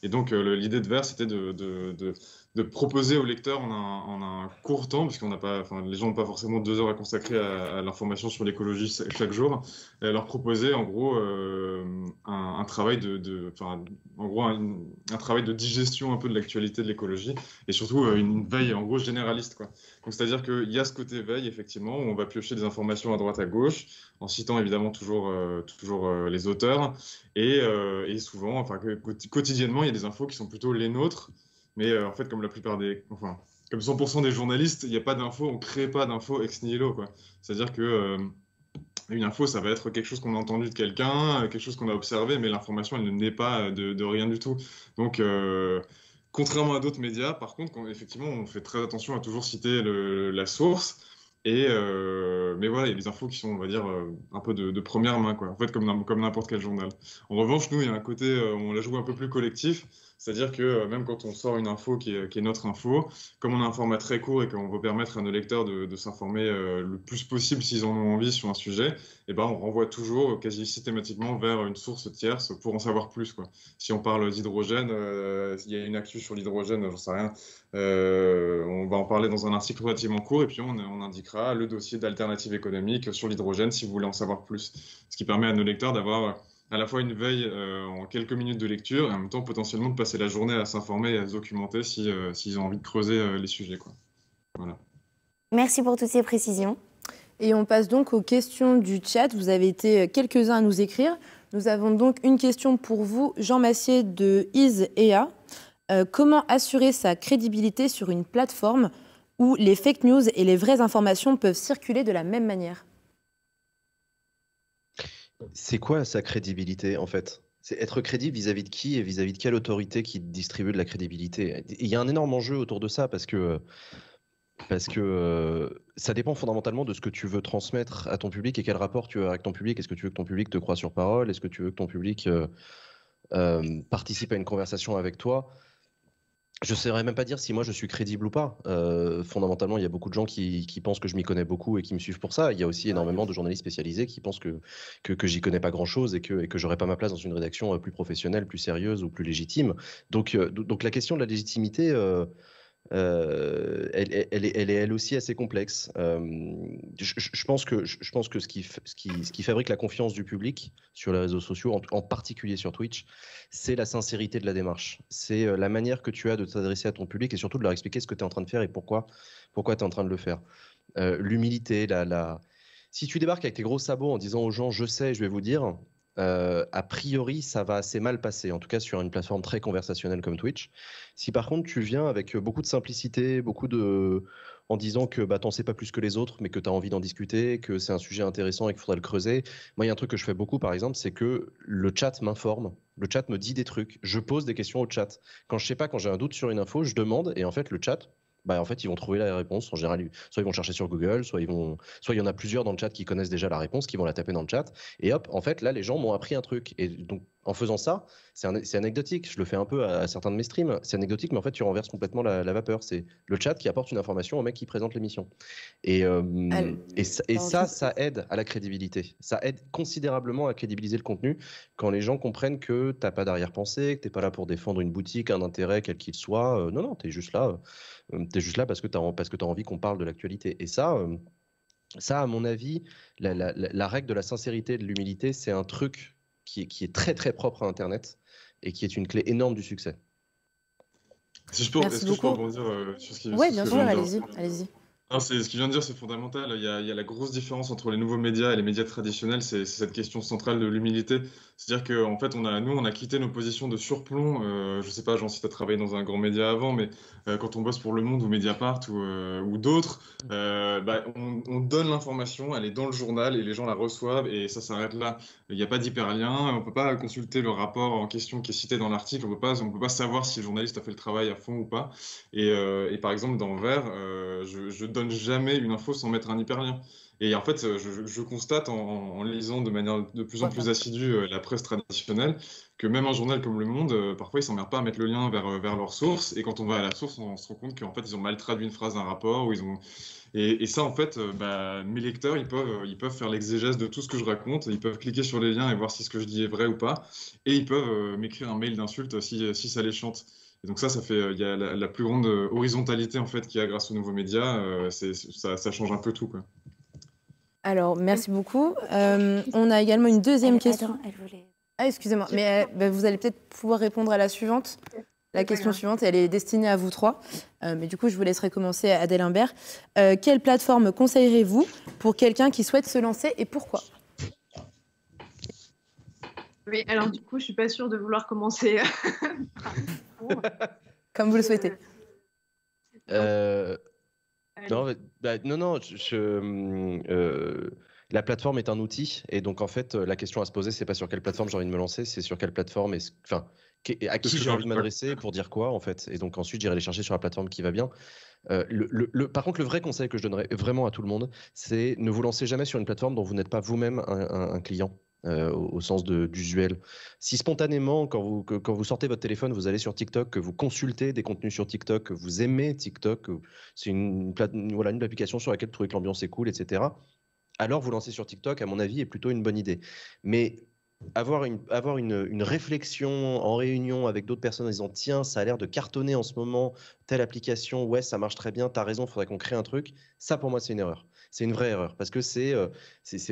Et donc l'idée de Vers, c'était de proposer aux lecteurs en un court temps, puisqu'on n'a pas, enfin, les gens n'ont pas forcément 2 heures à consacrer à l'information sur l'écologie chaque jour, leur proposer en gros un travail un travail de digestion un peu de l'actualité de l'écologie, et surtout une veille en gros généraliste, quoi. Donc c'est-à-dire qu'il y a ce côté veille effectivement, où on va piocher des informations à droite à gauche, en citant évidemment toujours les auteurs, et souvent, enfin quotidiennement, il y a des infos qui sont plutôt les nôtres. Mais en fait, comme comme 100% des journalistes, il n'y a pas d'infos, on ne crée pas d'infos ex nihilo, quoi. C'est-à-dire que une info, ça va être quelque chose qu'on a entendu de quelqu'un, quelque chose qu'on a observé, mais l'information, elle ne naît pas de rien du tout. Donc, contrairement à d'autres médias, par contre, effectivement, on fait très attention à toujours citer la source. Mais voilà, il y a des infos qui sont, on va dire, un peu de première main, quoi. En fait, comme n'importe quel journal. En revanche, nous, il y a un côté, on la joue un peu plus collectif. C'est-à-dire que même quand on sort une info qui est notre info, comme on a un format très court et qu'on veut permettre à nos lecteurs de s'informer le plus possible s'ils en ont envie sur un sujet, et ben on renvoie toujours quasi systématiquement vers une source tierce pour en savoir plus, quoi. Si on parle d'hydrogène, il y a une actu sur l'hydrogène, j'en sais rien, on va en parler dans un article relativement court et puis on indiquera le dossier d'alternative économique sur l'hydrogène si vous voulez en savoir plus. Ce qui permet à nos lecteurs d'avoir à la fois une veille en quelques minutes de lecture et en même temps potentiellement de passer la journée à s'informer et à se documenter s'ils ont envie de creuser les sujets, quoi. Voilà. Merci pour toutes ces précisions. Et on passe donc aux questions du chat. Vous avez été quelques-uns à nous écrire. Nous avons donc une question pour vous, Jean Massier de ISEA. Comment assurer sa crédibilité sur une plateforme où les fake news et les vraies informations peuvent circuler de la même manière ? C'est quoi sa crédibilité, en fait? C'est être crédible vis-à-vis de qui et vis-à-vis de quelle autorité qui distribue de la crédibilité? Il y a un énorme enjeu autour de ça parce que ça dépend fondamentalement de ce que tu veux transmettre à ton public et quel rapport tu as avec ton public. Est-ce que tu veux que ton public te croie sur parole? Est-ce que tu veux que ton public participe à une conversation avec toi? Je ne saurais même pas dire si moi je suis crédible ou pas. Fondamentalement, il y a beaucoup de gens qui pensent que je m'y connais beaucoup et qui me suivent pour ça. Il y a aussi énormément de journalistes spécialisés qui pensent que j'y connais pas grand-chose et que j'aurais pas ma place dans une rédaction plus professionnelle, plus sérieuse ou plus légitime. Donc la question de la légitimité, elle est elle aussi assez complexe. Je pense que ce qui fabrique la confiance du public sur les réseaux sociaux, en particulier sur Twitch, c'est la sincérité de la démarche. C'est la manière que tu as de t'adresser à ton public et surtout de leur expliquer ce que tu es en train de faire et pourquoi tu es en train de le faire. L'humilité, si tu débarques avec tes gros sabots en disant aux gens « je sais, je vais vous dire », a priori, ça va assez mal passer, en tout cas sur une plateforme très conversationnelle comme Twitch. Si par contre tu viens avec beaucoup de simplicité, en disant que t'en sais pas plus que les autres, mais que tu as envie d'en discuter, que c'est un sujet intéressant et qu'il faudrait le creuser. Moi, il y a un truc que je fais beaucoup, par exemple, c'est que le chat m'informe, le chat me dit des trucs, je pose des questions au chat. Quand j'ai un doute sur une info, je demande, et en fait, le chat, en fait, ils vont trouver la réponse. En général, soit ils vont chercher sur Google, soit il y en a plusieurs dans le chat qui connaissent déjà la réponse, qui vont la taper dans le chat. Et hop, en fait, là, les gens m'ont appris un truc. Et donc, en faisant ça, c'est anecdotique. Je le fais un peu à certains de mes streams. C'est anecdotique, mais en fait, tu renverses complètement la vapeur. C'est le chat qui apporte une information au mec qui présente l'émission. Et ça aide à la crédibilité. Ça aide considérablement à crédibiliser le contenu quand les gens comprennent que tu n'as pas d'arrière-pensée, que tu n'es pas là pour défendre une boutique, un intérêt quel qu'il soit. Non, tu es juste là. T'es juste là parce que tu as envie qu'on parle de l'actualité. Et ça, à mon avis, la règle de la sincérité et de l'humilité, c'est un truc qui est très très propre à Internet et qui est une clé énorme du succès. Est-ce que je peux rebondir sur ce qui Oui, bien sûr, allez-y. Non, ce qu'il vient de dire, c'est fondamental. Il y a la grosse différence entre les nouveaux médias et les médias traditionnels, c'est cette question centrale de l'humilité. C'est-à-dire qu'en fait, nous, on a quitté nos positions de surplomb. Je sais pas, Jean, si tu as travaillé dans un grand média avant, mais quand on bosse pour Le Monde ou Mediapart ou d'autres, on donne l'information, elle est dans le journal et les gens la reçoivent et ça s'arrête là. Il n'y a pas d'hyperlien, on peut pas consulter le rapport en question qui est cité dans l'article, on peut pas savoir si le journaliste a fait le travail à fond ou pas. Et par exemple, dans Vert, je donne jamais une info sans mettre un hyperlien. Et en fait, je constate en lisant de manière de plus en plus assidue la presse traditionnelle que même un journal comme Le Monde, parfois, ils s'emmerdent pas à mettre le lien vers leur source. Et quand on va à la source, on se rend compte qu'en fait, ils ont mal traduit une phrase d'un rapport. Et ça, en fait, mes lecteurs, ils peuvent faire l'exégèse de tout ce que je raconte. Ils peuvent cliquer sur les liens et voir si ce que je dis est vrai ou pas. Et ils peuvent m'écrire un mail d'insulte si ça les chante. Et donc ça fait, il y a la plus grande horizontalité en fait qu'il y a grâce aux nouveaux médias. Ça change un peu tout, quoi. Alors, merci beaucoup. On a également une deuxième question. Attends, elle voulait... Ah, excusez-moi, mais vous allez peut-être pouvoir répondre à la suivante. La question suivante, elle est destinée à vous trois. Mais du coup, je vous laisserai commencer, Adèle Imbert. Quelle plateforme conseillerez-vous pour quelqu'un qui souhaite se lancer et pourquoi ? Oui, alors du coup, je suis pas sûre de vouloir commencer. Comme vous le souhaitez. Non, la plateforme est un outil et donc en fait la question à se poser c'est pas sur quelle plateforme j'ai envie de me lancer, c'est sur quelle plateforme à qui j'ai envie de m'adresser pour dire quoi en fait, et donc ensuite j'irai les chercher sur la plateforme qui va bien. Par contre, le vrai conseil que je donnerais vraiment à tout le monde, c'est ne vous lancez jamais sur une plateforme dont vous n'êtes pas vous-même un client. Au sens d'usuel. Si spontanément, quand vous sortez votre téléphone, vous allez sur TikTok, que vous consultez des contenus sur TikTok, que vous aimez TikTok, c'est une application sur laquelle vous trouvez que l'ambiance est cool, etc., alors vous lancez sur TikTok, à mon avis, est plutôt une bonne idée. Mais avoir une réflexion en réunion avec d'autres personnes en disant tiens, ça a l'air de cartonner en ce moment, telle application, ouais, ça marche très bien, t'as raison, il faudrait qu'on crée un truc, ça pour moi c'est une erreur. C'est une vraie erreur parce que c'est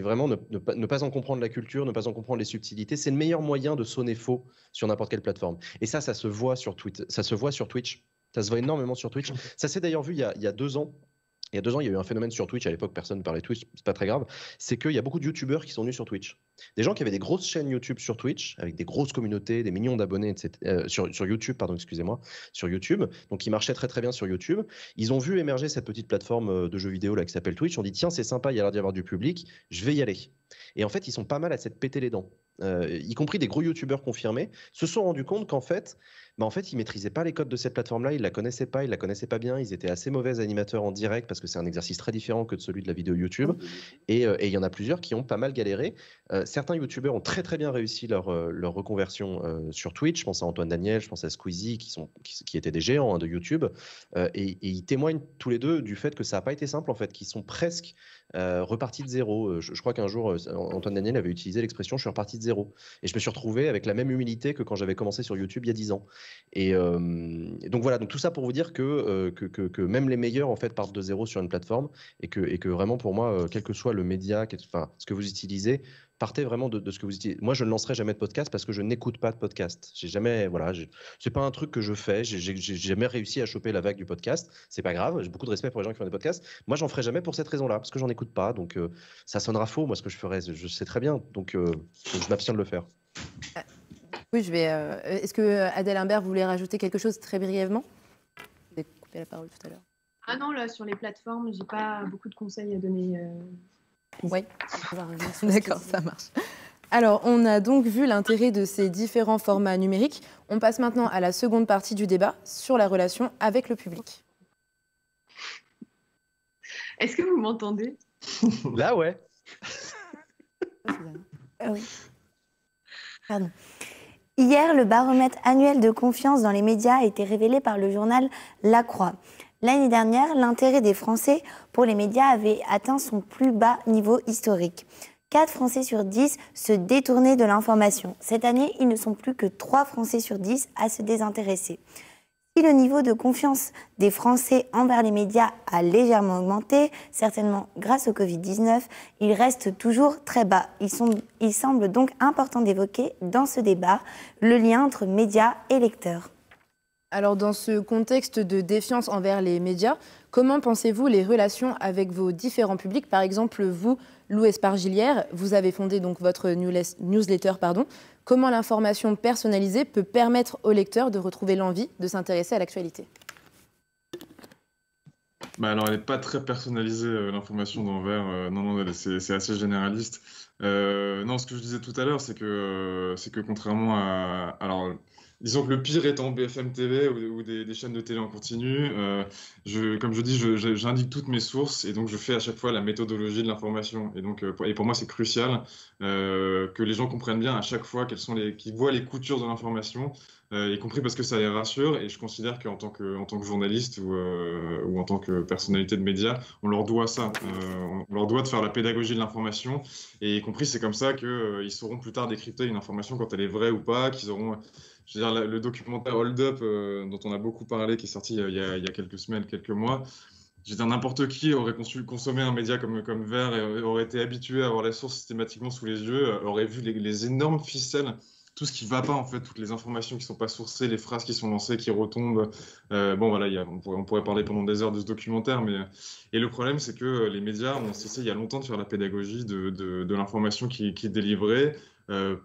vraiment ne pas en comprendre la culture, ne pas en comprendre les subtilités. C'est le meilleur moyen de sonner faux sur n'importe quelle plateforme. Et ça se voit sur Twitch. Ça se voit énormément sur Twitch. Ça s'est d'ailleurs vu il y a 2 ans. Il y a 2 ans, il y a eu un phénomène sur Twitch. À l'époque, personne ne parlait de Twitch, c'est pas très grave. C'est qu'il y a beaucoup de youtubeurs qui sont venus sur Twitch. Des gens qui avaient des grosses chaînes YouTube sur Twitch, avec des grosses communautés, des millions d'abonnés, etc. Sur YouTube, pardon, excusez-moi, sur YouTube. Donc, qui marchaient très très bien sur YouTube. Ils ont vu émerger cette petite plateforme de jeux vidéo là qui s'appelle Twitch. On dit tiens, c'est sympa, il y a l'air d'y avoir du public, je vais y aller. Et en fait, ils sont pas mal à s'être pété les dents. Y compris des gros youtubeurs confirmés, se sont rendus compte qu'en fait, ils maîtrisaient pas les codes de cette plateforme-là, ils la connaissaient pas bien, ils étaient assez mauvais animateurs en direct parce que c'est un exercice très différent que de celui de la vidéo YouTube. Et il y en a plusieurs qui ont pas mal galéré. Certains youtubeurs ont très très bien réussi leur reconversion sur Twitch. Je pense à Antoine Daniel, je pense à Squeezie, qui étaient des géants de YouTube. Et ils témoignent tous les deux du fait que ça n'a pas été simple en fait, qu'ils sont presque repartis de zéro. Je crois qu'un jour, Antoine Daniel avait utilisé l'expression « je suis reparti de zéro ». Et je me suis retrouvé avec la même humilité que quand j'avais commencé sur YouTube il y a 10 ans. Et donc voilà, donc tout ça pour vous dire que même les meilleurs en fait partent de zéro sur une plateforme et que vraiment pour moi, quel que soit le média, ce que vous utilisez, partez vraiment de ce que vous utilisez. Moi, je ne lancerai jamais de podcast parce que je n'écoute pas de podcast. C'est pas un truc que je fais. J'ai jamais réussi à choper la vague du podcast. C'est pas grave. J'ai beaucoup de respect pour les gens qui font des podcasts. Moi, j'en ferai jamais pour cette raison-là parce que j'en écoute pas. Donc, ça sonnera faux. Moi, ce que je ferais, je sais très bien. Donc je m'abstiens de le faire. Oui, est-ce que Adèle Imbert voulait rajouter quelque chose très brièvement ? Vous avez coupé la parole tout à l'heure. Ah non, là, sur les plateformes, j'ai pas beaucoup de conseils à donner. Oui, d'accord, ça marche. Alors, on a donc vu l'intérêt de ces différents formats numériques. On passe maintenant à la seconde partie du débat sur la relation avec le public. Est-ce que vous m'entendez ? Là, ouais. Oui. Pardon. Hier, le baromètre annuel de confiance dans les médias a été révélé par le journal La Croix. L'année dernière, l'intérêt des Français pour les médias avait atteint son plus bas niveau historique. 4 Français sur 10 se détournaient de l'information. Cette année, ils ne sont plus que 3 Français sur 10 à se désintéresser. Si le niveau de confiance des Français envers les médias a légèrement augmenté, certainement grâce au Covid-19, il reste toujours très bas. Il semble donc important d'évoquer dans ce débat le lien entre médias et lecteurs. Alors, dans ce contexte de défiance envers les médias, comment pensez-vous les relations avec vos différents publics? Par exemple, vous, Lou Espargilière, vous avez fondé donc votre newsletter. Comment l'information personnalisée peut permettre aux lecteurs de retrouver l'envie de s'intéresser à l'actualité? Alors, elle n'est pas très personnalisée, l'information d'Envers. Non, c'est assez généraliste. Non, ce que je disais tout à l'heure, c'est que contrairement à... Alors, disons que le pire étant BFM TV ou des chaînes de télé en continu, comme je dis, j'indique toutes mes sources et donc je fais à chaque fois la méthodologie de l'information. Et donc, pour moi, c'est crucial que les gens comprennent bien à chaque fois qu'ils voient les coutures de l'information, y compris parce que ça les rassure. Et je considère qu'en tant que journaliste ou en tant que personnalité de médias, on leur doit ça. On leur doit de faire la pédagogie de l'information. Et y compris, c'est comme ça qu'ils sauront plus tard décrypter une information quand elle est vraie ou pas, qu'ils auront... Je veux dire, le documentaire Hold Up, dont on a beaucoup parlé, qui est sorti il y a quelques semaines, quelques mois, je veux dire, n'importe qui aurait consommé un média comme Vert et aurait été habitué à avoir la source systématiquement sous les yeux, aurait vu les énormes ficelles, tout ce qui ne va pas, en fait, toutes les informations qui ne sont pas sourcées, les phrases qui sont lancées, qui retombent. Bon, voilà, on pourrait parler pendant des heures de ce documentaire, et le problème, c'est que les médias ont cessé il y a longtemps de faire la pédagogie de l'information qui est délivrée.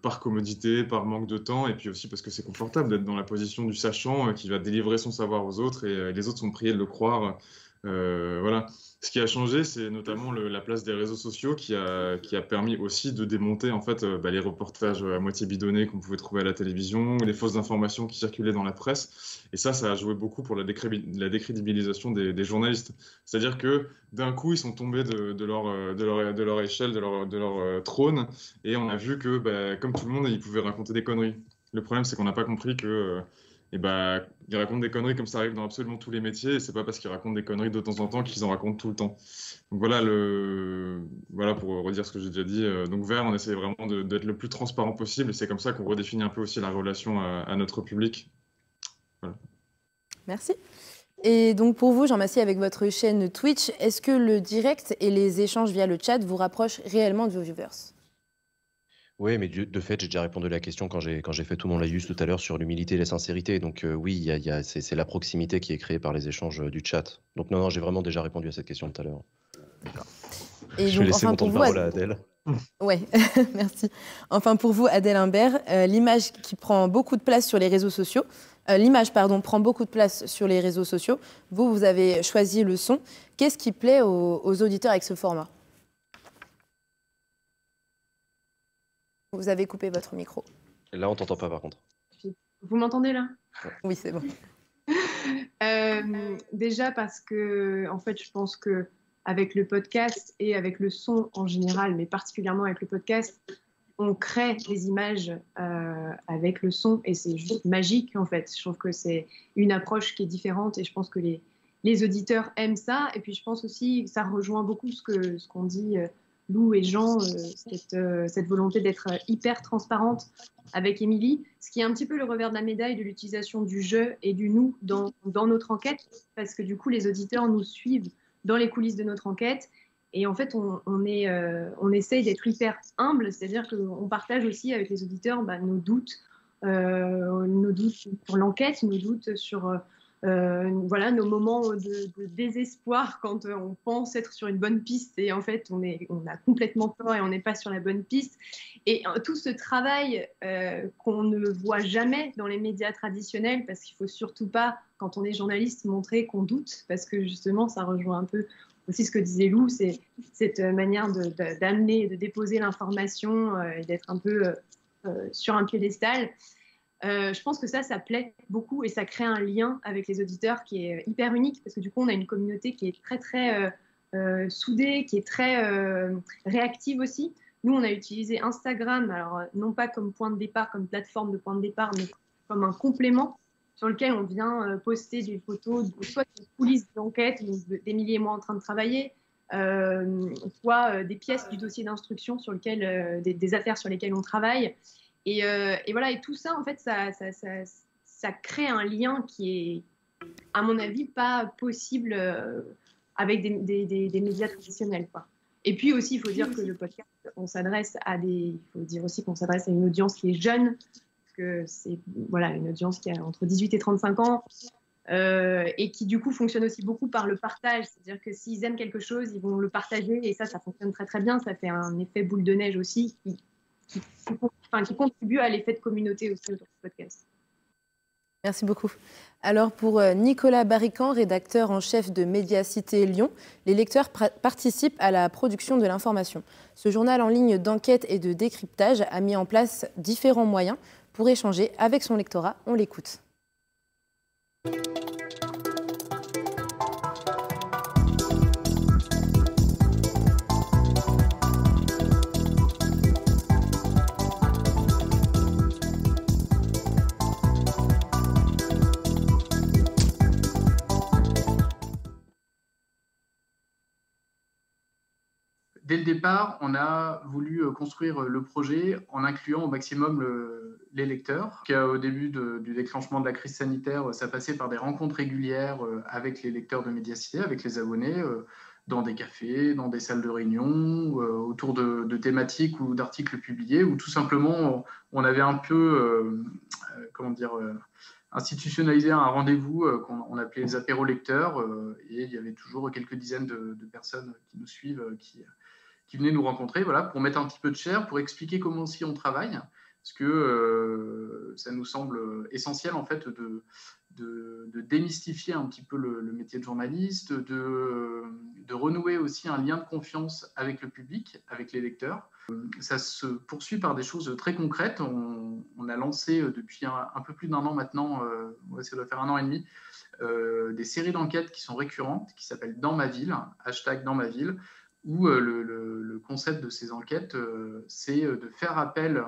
Par commodité, par manque de temps, et puis aussi parce que c'est confortable d'être dans la position du sachant qui va délivrer son savoir aux autres, et les autres sont priés de le croire. Voilà. Ce qui a changé, c'est notamment la place des réseaux sociaux qui a permis aussi de démonter en fait, les reportages à moitié bidonnés qu'on pouvait trouver à la télévision, ou les fausses informations qui circulaient dans la presse. Et ça a joué beaucoup pour la décrédibilisation des journalistes. C'est-à-dire que d'un coup, ils sont tombés de leur échelle, de leur trône, et on a vu que, comme tout le monde, ils pouvaient raconter des conneries. Le problème, c'est qu'on n'a pas compris que... ils racontent des conneries comme ça arrive dans absolument tous les métiers, et c'est pas parce qu'ils racontent des conneries de temps en temps qu'ils en racontent tout le temps. Donc voilà pour redire ce que j'ai déjà dit. Donc Vert, on essaie vraiment d'être le plus transparent possible, et c'est comme ça qu'on redéfinit un peu aussi la relation à notre public. Voilà. Merci. Et donc pour vous, Jean Massier, avec votre chaîne Twitch, est-ce que le direct et les échanges via le chat vous rapprochent réellement de vos viewers? Oui, mais de fait, j'ai déjà répondu à la question quand j'ai fait tout mon laïus tout à l'heure sur l'humilité et la sincérité. Donc oui, c'est la proximité qui est créée par les échanges du chat. Donc non, j'ai vraiment déjà répondu à cette question tout à l'heure. Et je vais laisser mon temps de parole à Adèle. Oui, merci. Enfin, pour vous, Adèle Imbert, l'image prend beaucoup de place sur les réseaux sociaux. Prend beaucoup de place sur les réseaux sociaux. Vous avez choisi le son. Qu'est-ce qui plaît aux auditeurs avec ce format? Vous avez coupé votre micro. Là, on t'entend pas par contre. Vous m'entendez là? Oui, c'est bon. Déjà parce que, en fait, je pense que avec le podcast et avec le son en général, mais particulièrement avec le podcast, on crée des images avec le son et c'est juste magique en fait. Je trouve que c'est une approche qui est différente et je pense que les auditeurs aiment ça. Et puis je pense aussi que ça rejoint beaucoup ce qu'on dit Lou et Jean, cette volonté d'être hyper transparente avec Émilie, ce qui est un petit peu le revers de la médaille de l'utilisation du je et du nous dans notre enquête, parce que du coup les auditeurs nous suivent dans les coulisses de notre enquête. Et en fait, on essaye d'être hyper humble, c'est-à-dire qu'on partage aussi avec les auditeurs nos doutes pour l'enquête, nos doutes sur nos moments de désespoir quand on pense être sur une bonne piste et en fait, on a complètement peur et on n'est pas sur la bonne piste. Et tout ce travail qu'on ne voit jamais dans les médias traditionnels, parce qu'il ne faut surtout pas, quand on est journaliste, montrer qu'on doute, parce que justement, ça rejoint un peu aussi ce que disait Lou, c'est cette manière d'amener, de déposer l'information et d'être un peu sur un piédestal. Je pense que ça plaît beaucoup et ça crée un lien avec les auditeurs qui est hyper unique, parce que du coup, on a une communauté qui est très, très soudée, qui est très réactive aussi. Nous, on a utilisé Instagram, alors non pas comme point de départ, comme plateforme de point de départ, mais comme un complément sur lequel on vient poster des photos, soit des coulisses d'enquête, d'Émilie et moi en train de travailler, soit des pièces du dossier d'instruction sur lequel, des affaires sur lesquelles on travaille. Et voilà, et tout ça, en fait, ça crée un lien qui est, à mon avis, pas possible avec des médias traditionnels, quoi. Et puis aussi, il faut dire que le podcast, il faut dire aussi qu'on s'adresse à une audience qui est jeune, parce que c'est voilà, une audience qui a entre 18 et 35 ans et qui du coup fonctionne aussi beaucoup par le partage. C'est-à-dire que s'ils aiment quelque chose, ils vont le partager et ça fonctionne très très bien. Ça fait un effet boule de neige aussi qui contribue à l'effet de communauté aussi autour du podcast. Merci beaucoup. Alors pour Nicolas Barrican, rédacteur en chef de Médiacité Lyon, les lecteurs participent à la production de l'information. Ce journal en ligne d'enquête et de décryptage a mis en place différents moyens pour échanger avec son lectorat. On l'écoute. Dès le départ, on a voulu construire le projet en incluant au maximum les lecteurs. Au début du déclenchement de la crise sanitaire, ça passait par des rencontres régulières avec les lecteurs de Médiacité, avec les abonnés, dans des cafés, dans des salles de réunion, autour de thématiques ou d'articles publiés, ou tout simplement, on avait un peu, institutionnalisé un rendez-vous qu'on appelait les apéros lecteurs, et il y avait toujours quelques dizaines de personnes qui nous suivent, qui venaient nous rencontrer, voilà, pour mettre un petit peu de chair, pour expliquer comment aussi on travaille, parce que ça nous semble essentiel en fait de démystifier un petit peu le métier de journaliste, de renouer aussi un lien de confiance avec le public, avec les lecteurs. Ça se poursuit par des choses très concrètes. On a lancé depuis un peu plus d'un an maintenant, ça doit faire 1 an et demi, des séries d'enquêtes qui sont récurrentes, qui s'appellent Dans ma ville, #DansMaVille, où le concept de ces enquêtes, c'est de faire appel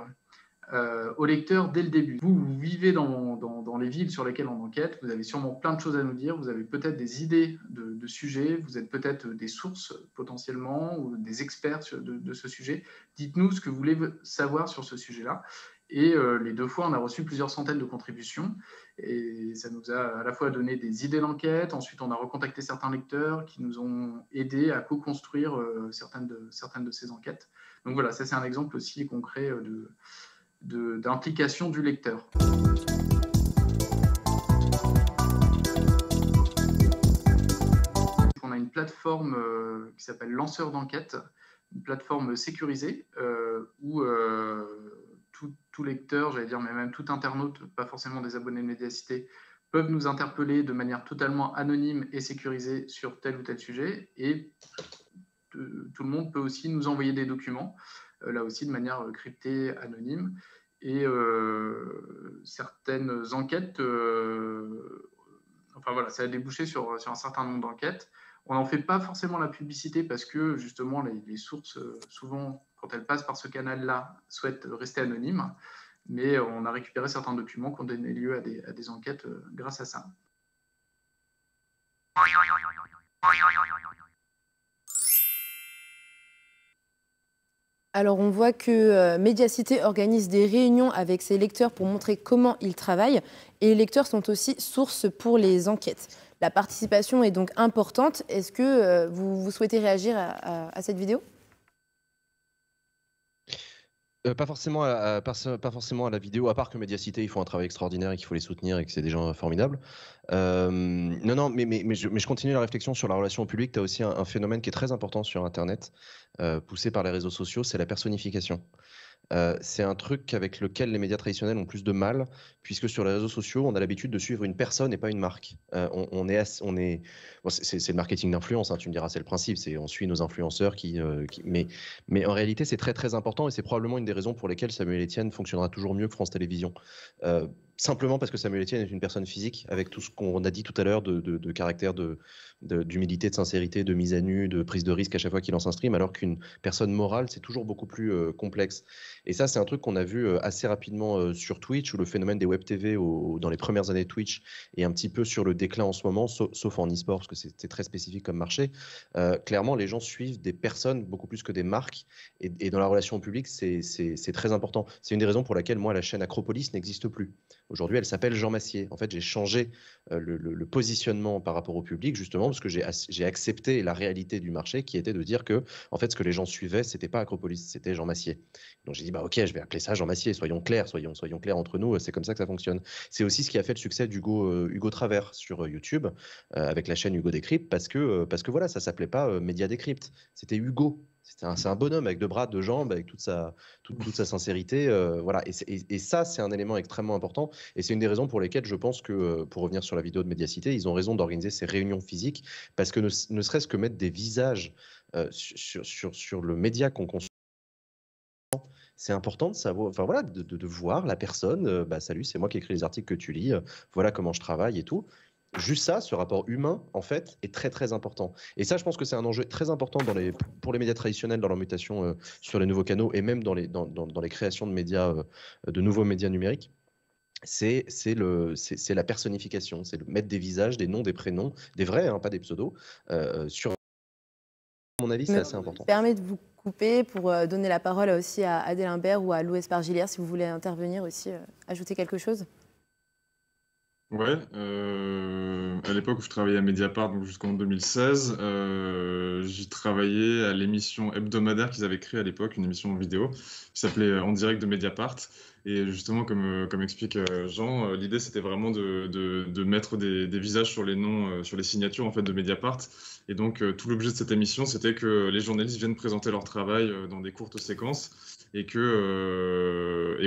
aux lecteurs dès le début. Vous vivez dans les villes sur lesquelles on enquête, vous avez sûrement plein de choses à nous dire, vous avez peut-être des idées de sujets, vous êtes peut-être des sources potentiellement, ou des experts de ce sujet. Dites-nous ce que vous voulez savoir sur ce sujet-là. Et les 2 fois, on a reçu plusieurs centaines de contributions. Et ça nous a à la fois donné des idées d'enquête. Ensuite, on a recontacté certains lecteurs qui nous ont aidés à co-construire certaines de ces enquêtes. Donc voilà, ça c'est un exemple aussi concret d'implication du lecteur. On a une plateforme qui s'appelle Lanceur d'enquête, une plateforme sécurisée où tout lecteur, j'allais dire, mais même tout internaute, pas forcément des abonnés de Médiacité, peuvent nous interpeller de manière totalement anonyme et sécurisée sur tel ou tel sujet. Et tout le monde peut aussi nous envoyer des documents, là aussi de manière cryptée, anonyme. Et certaines enquêtes, ça a débouché sur un certain nombre d'enquêtes. On n'en fait pas forcément la publicité parce que justement les sources, souvent, quand elles passent par ce canal-là, souhaitent rester anonymes. Mais on a récupéré certains documents qui ont donné lieu à des enquêtes grâce à ça. Alors on voit que Médiacité organise des réunions avec ses lecteurs pour montrer comment ils travaillent. Et les lecteurs sont aussi source pour les enquêtes. La participation est donc importante. Est-ce que vous souhaitez réagir à cette vidéo ? Pas forcément à la vidéo, à part que Médiacité, ils font un travail extraordinaire et qu'il faut les soutenir et que c'est des gens formidables. Mais je continue la réflexion sur la relation au public. Tu as aussi un phénomène qui est très important sur Internet, poussé par les réseaux sociaux, c'est la personnification. C'est un truc avec lequel les médias traditionnels ont plus de mal, puisque sur les réseaux sociaux, on a l'habitude de suivre une personne et pas une marque. Bon, c'est le marketing d'influence, hein, tu me diras, c'est le principe, on suit nos influenceurs mais en réalité, c'est très très important et c'est probablement une des raisons pour lesquelles Samuel Etienne fonctionnera toujours mieux que France Télévisions. Simplement parce que Samuel Etienne est une personne physique, avec tout ce qu'on a dit tout à l'heure de caractère d'humilité, de sincérité, de mise à nu, de prise de risque à chaque fois qu'il lance un stream, alors qu'une personne morale, c'est toujours beaucoup plus complexe. Et ça, c'est un truc qu'on a vu assez rapidement sur Twitch, où le phénomène des web TV dans les premières années de Twitch est un petit peu sur le déclin en ce moment, sauf en e-sport, parce que c'est très spécifique comme marché. Clairement, les gens suivent des personnes beaucoup plus que des marques, et dans la relation au public, c'est très important. C'est une des raisons pour laquelle, moi, la chaîne Acropolis n'existe plus. Aujourd'hui, elle s'appelle Jean Massier. En fait, j'ai changé le positionnement par rapport au public, justement, parce que j'ai accepté la réalité du marché qui était de dire que, en fait, ce que les gens suivaient, c'était pas Acropolis, c'était Jean Massier. Donc j'ai dit, bah ok, je vais appeler ça Jean Massier, soyons clairs entre nous, c'est comme ça que ça fonctionne. C'est aussi ce qui a fait le succès d'Hugo Travers sur YouTube, avec la chaîne Hugo Décrypte, parce que voilà, ça s'appelait pas Média Décrypte, c'était Hugo. C'est un bonhomme avec 2 bras, 2 jambes, avec toute sa sincérité. Voilà. Et ça, c'est un élément extrêmement important. Et c'est une des raisons pour lesquelles je pense que, pour revenir sur la vidéo de Médiacité, ils ont raison d'organiser ces réunions physiques, parce que ne serait-ce que mettre des visages sur le média qu'on consomme, c'est important de savoir, enfin voilà, de voir la personne. Salut, c'est moi qui écris les articles que tu lis. Voilà comment je travaille et tout. Juste ça, ce rapport humain, en fait, est très très important. Et ça, je pense que c'est un enjeu très important pour les médias traditionnels dans leur mutation sur les nouveaux canaux et même dans les créations de médias, de nouveaux médias numériques. C'est la personnification, c'est mettre des visages, des noms, des prénoms, des vrais, hein, pas des pseudos, sur. À mon avis, c'est assez important. Je me permets de vous couper pour donner la parole aussi à Adèle Imbert ou à Lou Espargilière, si vous voulez intervenir aussi, ajouter quelque chose. Ouais, à l'époque où je travaillais à Mediapart, donc jusqu'en 2016, j'y travaillais à l'émission hebdomadaire qu'ils avaient créée à l'époque, une émission vidéo qui s'appelait En direct de Mediapart. Et justement, comme explique Jean, l'idée c'était vraiment de mettre des visages sur les noms, sur les signatures en fait de Mediapart. Et donc tout l'objet de cette émission, c'était que les journalistes viennent présenter leur travail dans des courtes séquences et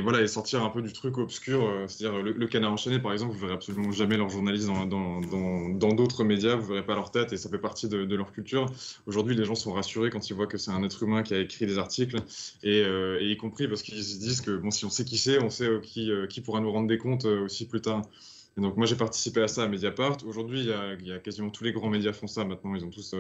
voilà, et sortir un peu du truc obscur, c'est-à-dire le Canard enchaîné par exemple, vous verrez absolument jamais leurs journalistes dans d'autres médias, vous verrez pas leur tête et ça fait partie de leur culture. Aujourd'hui, les gens sont rassurés quand ils voient que c'est un être humain qui a écrit des articles et y compris parce qu'ils se disent que bon, si on sait qui c'est, on sait qui pourra nous rendre des comptes aussi plus tard. Et donc moi j'ai participé à ça à Mediapart. Aujourd'hui il y a quasiment tous les grands médias font ça maintenant, ils ont tous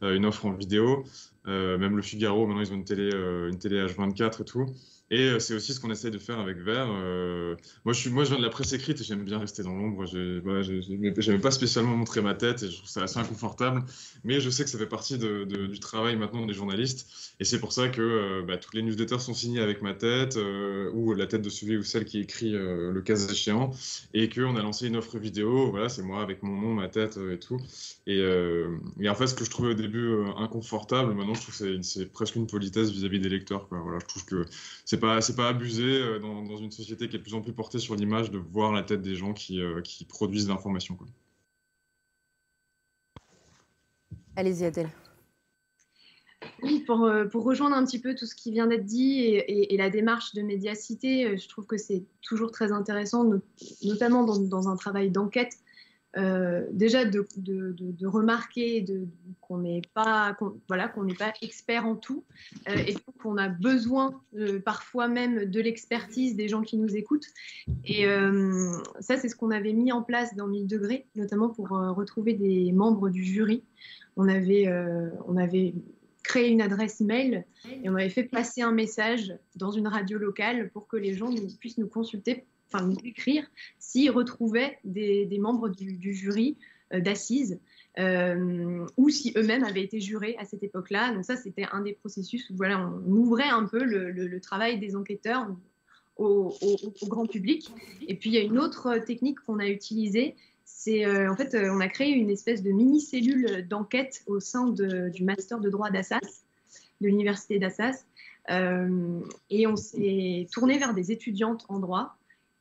une offre en vidéo, même le Figaro maintenant ils ont une télé H24 et tout. Et c'est aussi ce qu'on essaye de faire avec Vert. Moi je viens de la presse écrite et j'aime bien rester dans l'ombre. J'aime pas spécialement montrer ma tête et je trouve ça assez inconfortable. Mais je sais que ça fait partie du travail maintenant des journalistes. Et c'est pour ça que tous les newsletters sont signés avec ma tête ou la tête de celui ou celle qui écrit le cas échéant. Et qu'on a lancé une offre vidéo. Voilà, c'est moi avec mon nom, ma tête et tout. Et en fait, ce que je trouvais au début inconfortable, maintenant je trouve que c'est presque une politesse vis-à-vis des lecteurs, quoi. Voilà, je trouve que c'est pas abusé dans une société qui est de plus en plus portée sur l'image de voir la tête des gens qui produisent l'information, quoi. Allez-y, Adèle. Oui, pour rejoindre un petit peu tout ce qui vient d'être dit et la démarche de Médiacité, je trouve que c'est toujours très intéressant, notamment dans un travail d'enquête, déjà de remarquer qu'on n'est pas expert en tout et qu'on a besoin parfois même de l'expertise des gens qui nous écoutent. Et ça, c'est ce qu'on avait mis en place dans 1000 degrés, notamment pour retrouver des membres du jury. On avait créé une adresse mail et on avait fait passer un message dans une radio locale pour que les gens puissent nous consulter, enfin nous écrire s'ils retrouvaient des membres du jury d'assises ou si eux-mêmes avaient été jurés à cette époque-là. Donc ça, c'était un des processus où voilà, on ouvrait un peu le travail des enquêteurs au grand public. Et puis il y a une autre technique qu'on a utilisée, c'est en fait on a créé une espèce de mini-cellule d'enquête au sein du master de droit d'Assas, de l'université d'Assas, et on s'est tourné vers des étudiantes en droit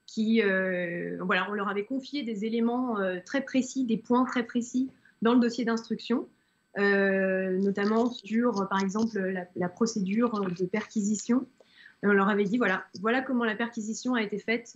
qui, voilà, on leur avait confié des éléments très précis, des points très précis dans le dossier d'instruction, notamment sur, par exemple, la procédure de perquisition. Et on leur avait dit, voilà comment la perquisition a été faite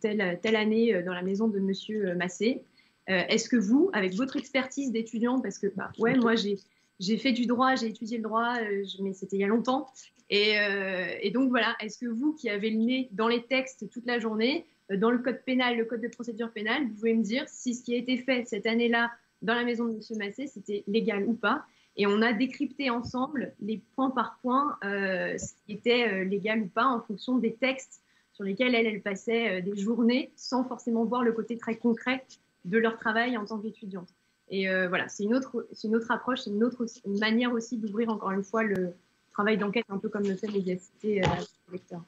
telle année dans la maison de Monsieur Massé. Est-ce que vous, avec votre expertise d'étudiant, parce que ouais, moi j'ai fait du droit, j'ai étudié le droit, mais c'était il y a longtemps. Et donc voilà, est-ce que vous qui avez le nez dans les textes toute la journée, dans le code pénal, le code de procédure pénale, vous pouvez me dire si ce qui a été fait cette année-là dans la maison de Monsieur Massé, c'était légal ou pas? Et on a décrypté ensemble, les point par point, ce qui était légal ou pas en fonction des textes sur lesquels elle passait des journées sans forcément voir le côté très concret de leur travail en tant qu'étudiante. Et voilà, c'est une autre approche, c'est une manière aussi d'ouvrir encore une fois le travail d'enquête, un peu comme le fait Médiacité lecteur.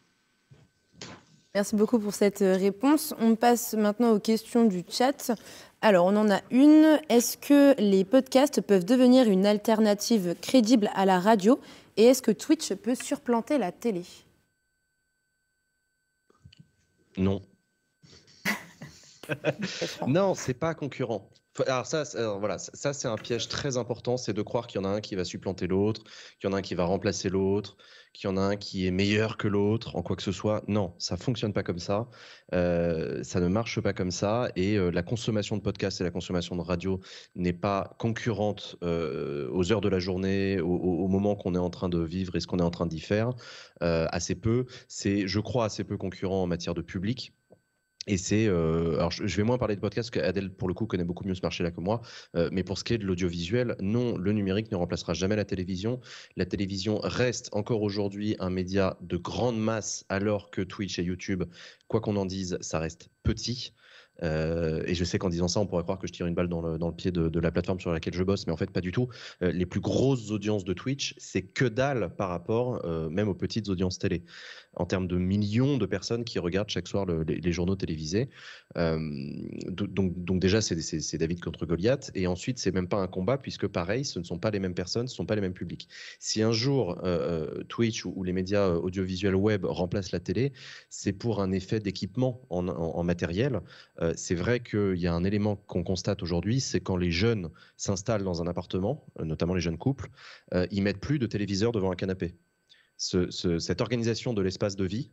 Merci beaucoup pour cette réponse. On passe maintenant aux questions du chat. Alors, on en a une. Est-ce que les podcasts peuvent devenir une alternative crédible à la radio? Et est-ce que Twitch peut supplanter la télé? Non. Non, c'est pas concurrent. Alors voilà, ça c'est un piège très important, c'est de croire qu'il y en a un qui va supplanter l'autre, qu'il y en a un qui va remplacer l'autre, qu'il y en a un qui est meilleur que l'autre, en quoi que ce soit. Non, ça fonctionne pas comme ça, ça ne marche pas comme ça, et la consommation de podcasts et la consommation de radio n'est pas concurrente aux heures de la journée, au moment qu'on est en train de vivre et ce qu'on est en train d'y faire, assez peu. C'est, je crois, assez peu concurrent en matière de public. Et c'est, alors je vais moins parler de podcast, parce qu'Adèle, pour le coup, connaît beaucoup mieux ce marché-là que moi, mais pour ce qui est de l'audiovisuel, non, le numérique ne remplacera jamais la télévision. La télévision reste encore aujourd'hui un média de grande masse, alors que Twitch et YouTube, quoi qu'on en dise, ça reste petit. Et je sais qu'en disant ça, on pourrait croire que je tire une balle dans le pied de la plateforme sur laquelle je bosse, mais en fait pas du tout. Les plus grosses audiences de Twitch, c'est que dalle par rapport même aux petites audiences télé, en termes de millions de personnes qui regardent chaque soir les journaux télévisés. Donc déjà, c'est David contre Goliath, et ensuite c'est même pas un combat, puisque pareil, ce ne sont pas les mêmes personnes, ce ne sont pas les mêmes publics. Si un jour Twitch ou les médias audiovisuels web remplacent la télé, c'est pour un effet d'équipement en matériel. C'est vrai qu'il y a un élément qu'on constate aujourd'hui, c'est quand les jeunes s'installent dans un appartement, notamment les jeunes couples, ils mettent plus de téléviseur devant un canapé. Cette organisation de l'espace de vie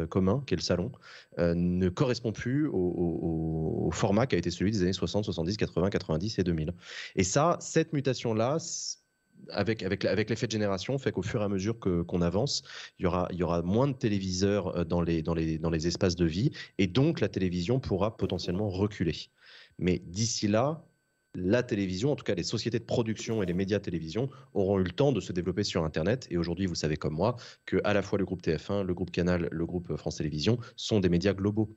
commun, qu'est le salon, ne correspond plus au format qui a été celui des années 60, 70, 80, 90 et 2000. Et ça, cette mutation-là, avec l'effet de génération, fait qu'au fur et à mesure qu'on avance, il y aura moins de téléviseurs dans les espaces de vie, et donc la télévision pourra potentiellement reculer. Mais d'ici là, la télévision, en tout cas les sociétés de production et les médias télévision, auront eu le temps de se développer sur Internet. Et aujourd'hui, vous savez comme moi qu'à la fois le groupe TF1, le groupe Canal, le groupe France Télévisions sont des médias globaux.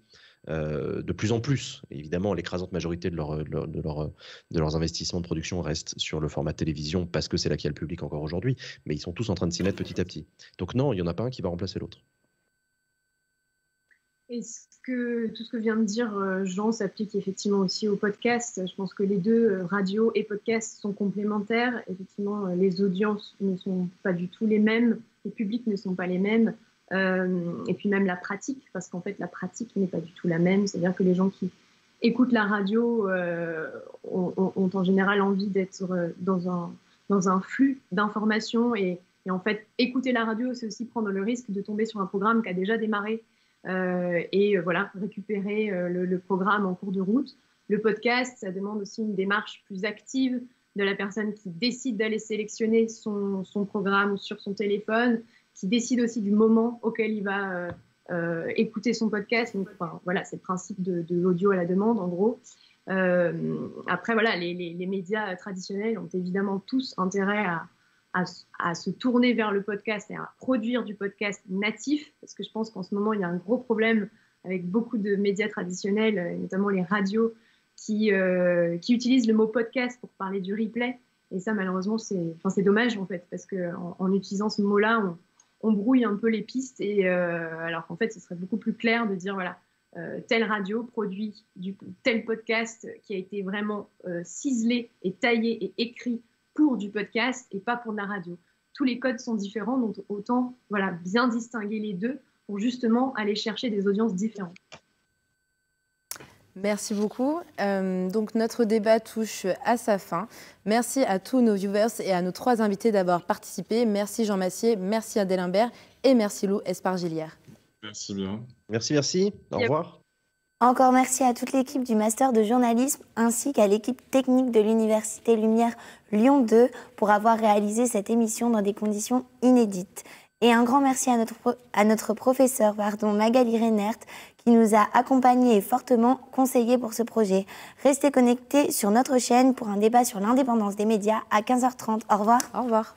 De plus en plus. Évidemment, l'écrasante majorité de leurs investissements de production reste sur le format télévision, parce que c'est là qu'il y a le public encore aujourd'hui, mais ils sont tous en train de s'y mettre petit à petit. Donc non, il n'y en a pas un qui va remplacer l'autre. Est-ce que tout ce que vient de dire Jean s'applique effectivement aussi au podcast? Je pense que les deux, radio et podcast, sont complémentaires. Effectivement, les audiences ne sont pas du tout les mêmes, les publics ne sont pas les mêmes. Et puis même la pratique, parce qu'en fait la pratique n'est pas du tout la même, c'est-à-dire que les gens qui écoutent la radio ont en général envie d'être dans un flux d'informations, et en fait écouter la radio, c'est aussi prendre le risque de tomber sur un programme qui a déjà démarré et voilà, récupérer le programme en cours de route. Le podcast, ça demande aussi une démarche plus active de la personne qui décide d'aller sélectionner son programme sur son téléphone, qui décide aussi du moment auquel il va écouter son podcast. Donc, enfin, voilà, c'est le principe de l'audio à la demande, en gros. Après, voilà, les médias traditionnels ont évidemment tous intérêt à se tourner vers le podcast et à produire du podcast natif, parce que je pense qu'en ce moment, il y a un gros problème avec beaucoup de médias traditionnels, notamment les radios, qui utilisent le mot podcast pour parler du replay. Et ça, malheureusement, c'est dommage, en fait, parce qu'en utilisant ce mot-là, on brouille un peu les pistes, et alors qu'en fait, ce serait beaucoup plus clair de dire, voilà, telle radio produit tel podcast qui a été vraiment ciselé et taillé et écrit pour du podcast et pas pour de la radio. Tous les codes sont différents, donc autant voilà, bien distinguer les deux pour justement aller chercher des audiences différentes. Merci beaucoup. Donc notre débat touche à sa fin. Merci à tous nos viewers et à nos 3 invités d'avoir participé. Merci Jean Massier, merci Adèle Imbert et merci Lou Espargilière. Merci bien. Merci. Au revoir. Encore merci à toute l'équipe du Master de journalisme ainsi qu'à l'équipe technique de l'Université Lumière Lyon 2 pour avoir réalisé cette émission dans des conditions inédites. Et un grand merci à notre professeur Magali Reinert qui nous a accompagnés et fortement conseillés pour ce projet. Restez connectés sur notre chaîne pour un débat sur l'indépendance des médias à 15h30. Au revoir. Au revoir.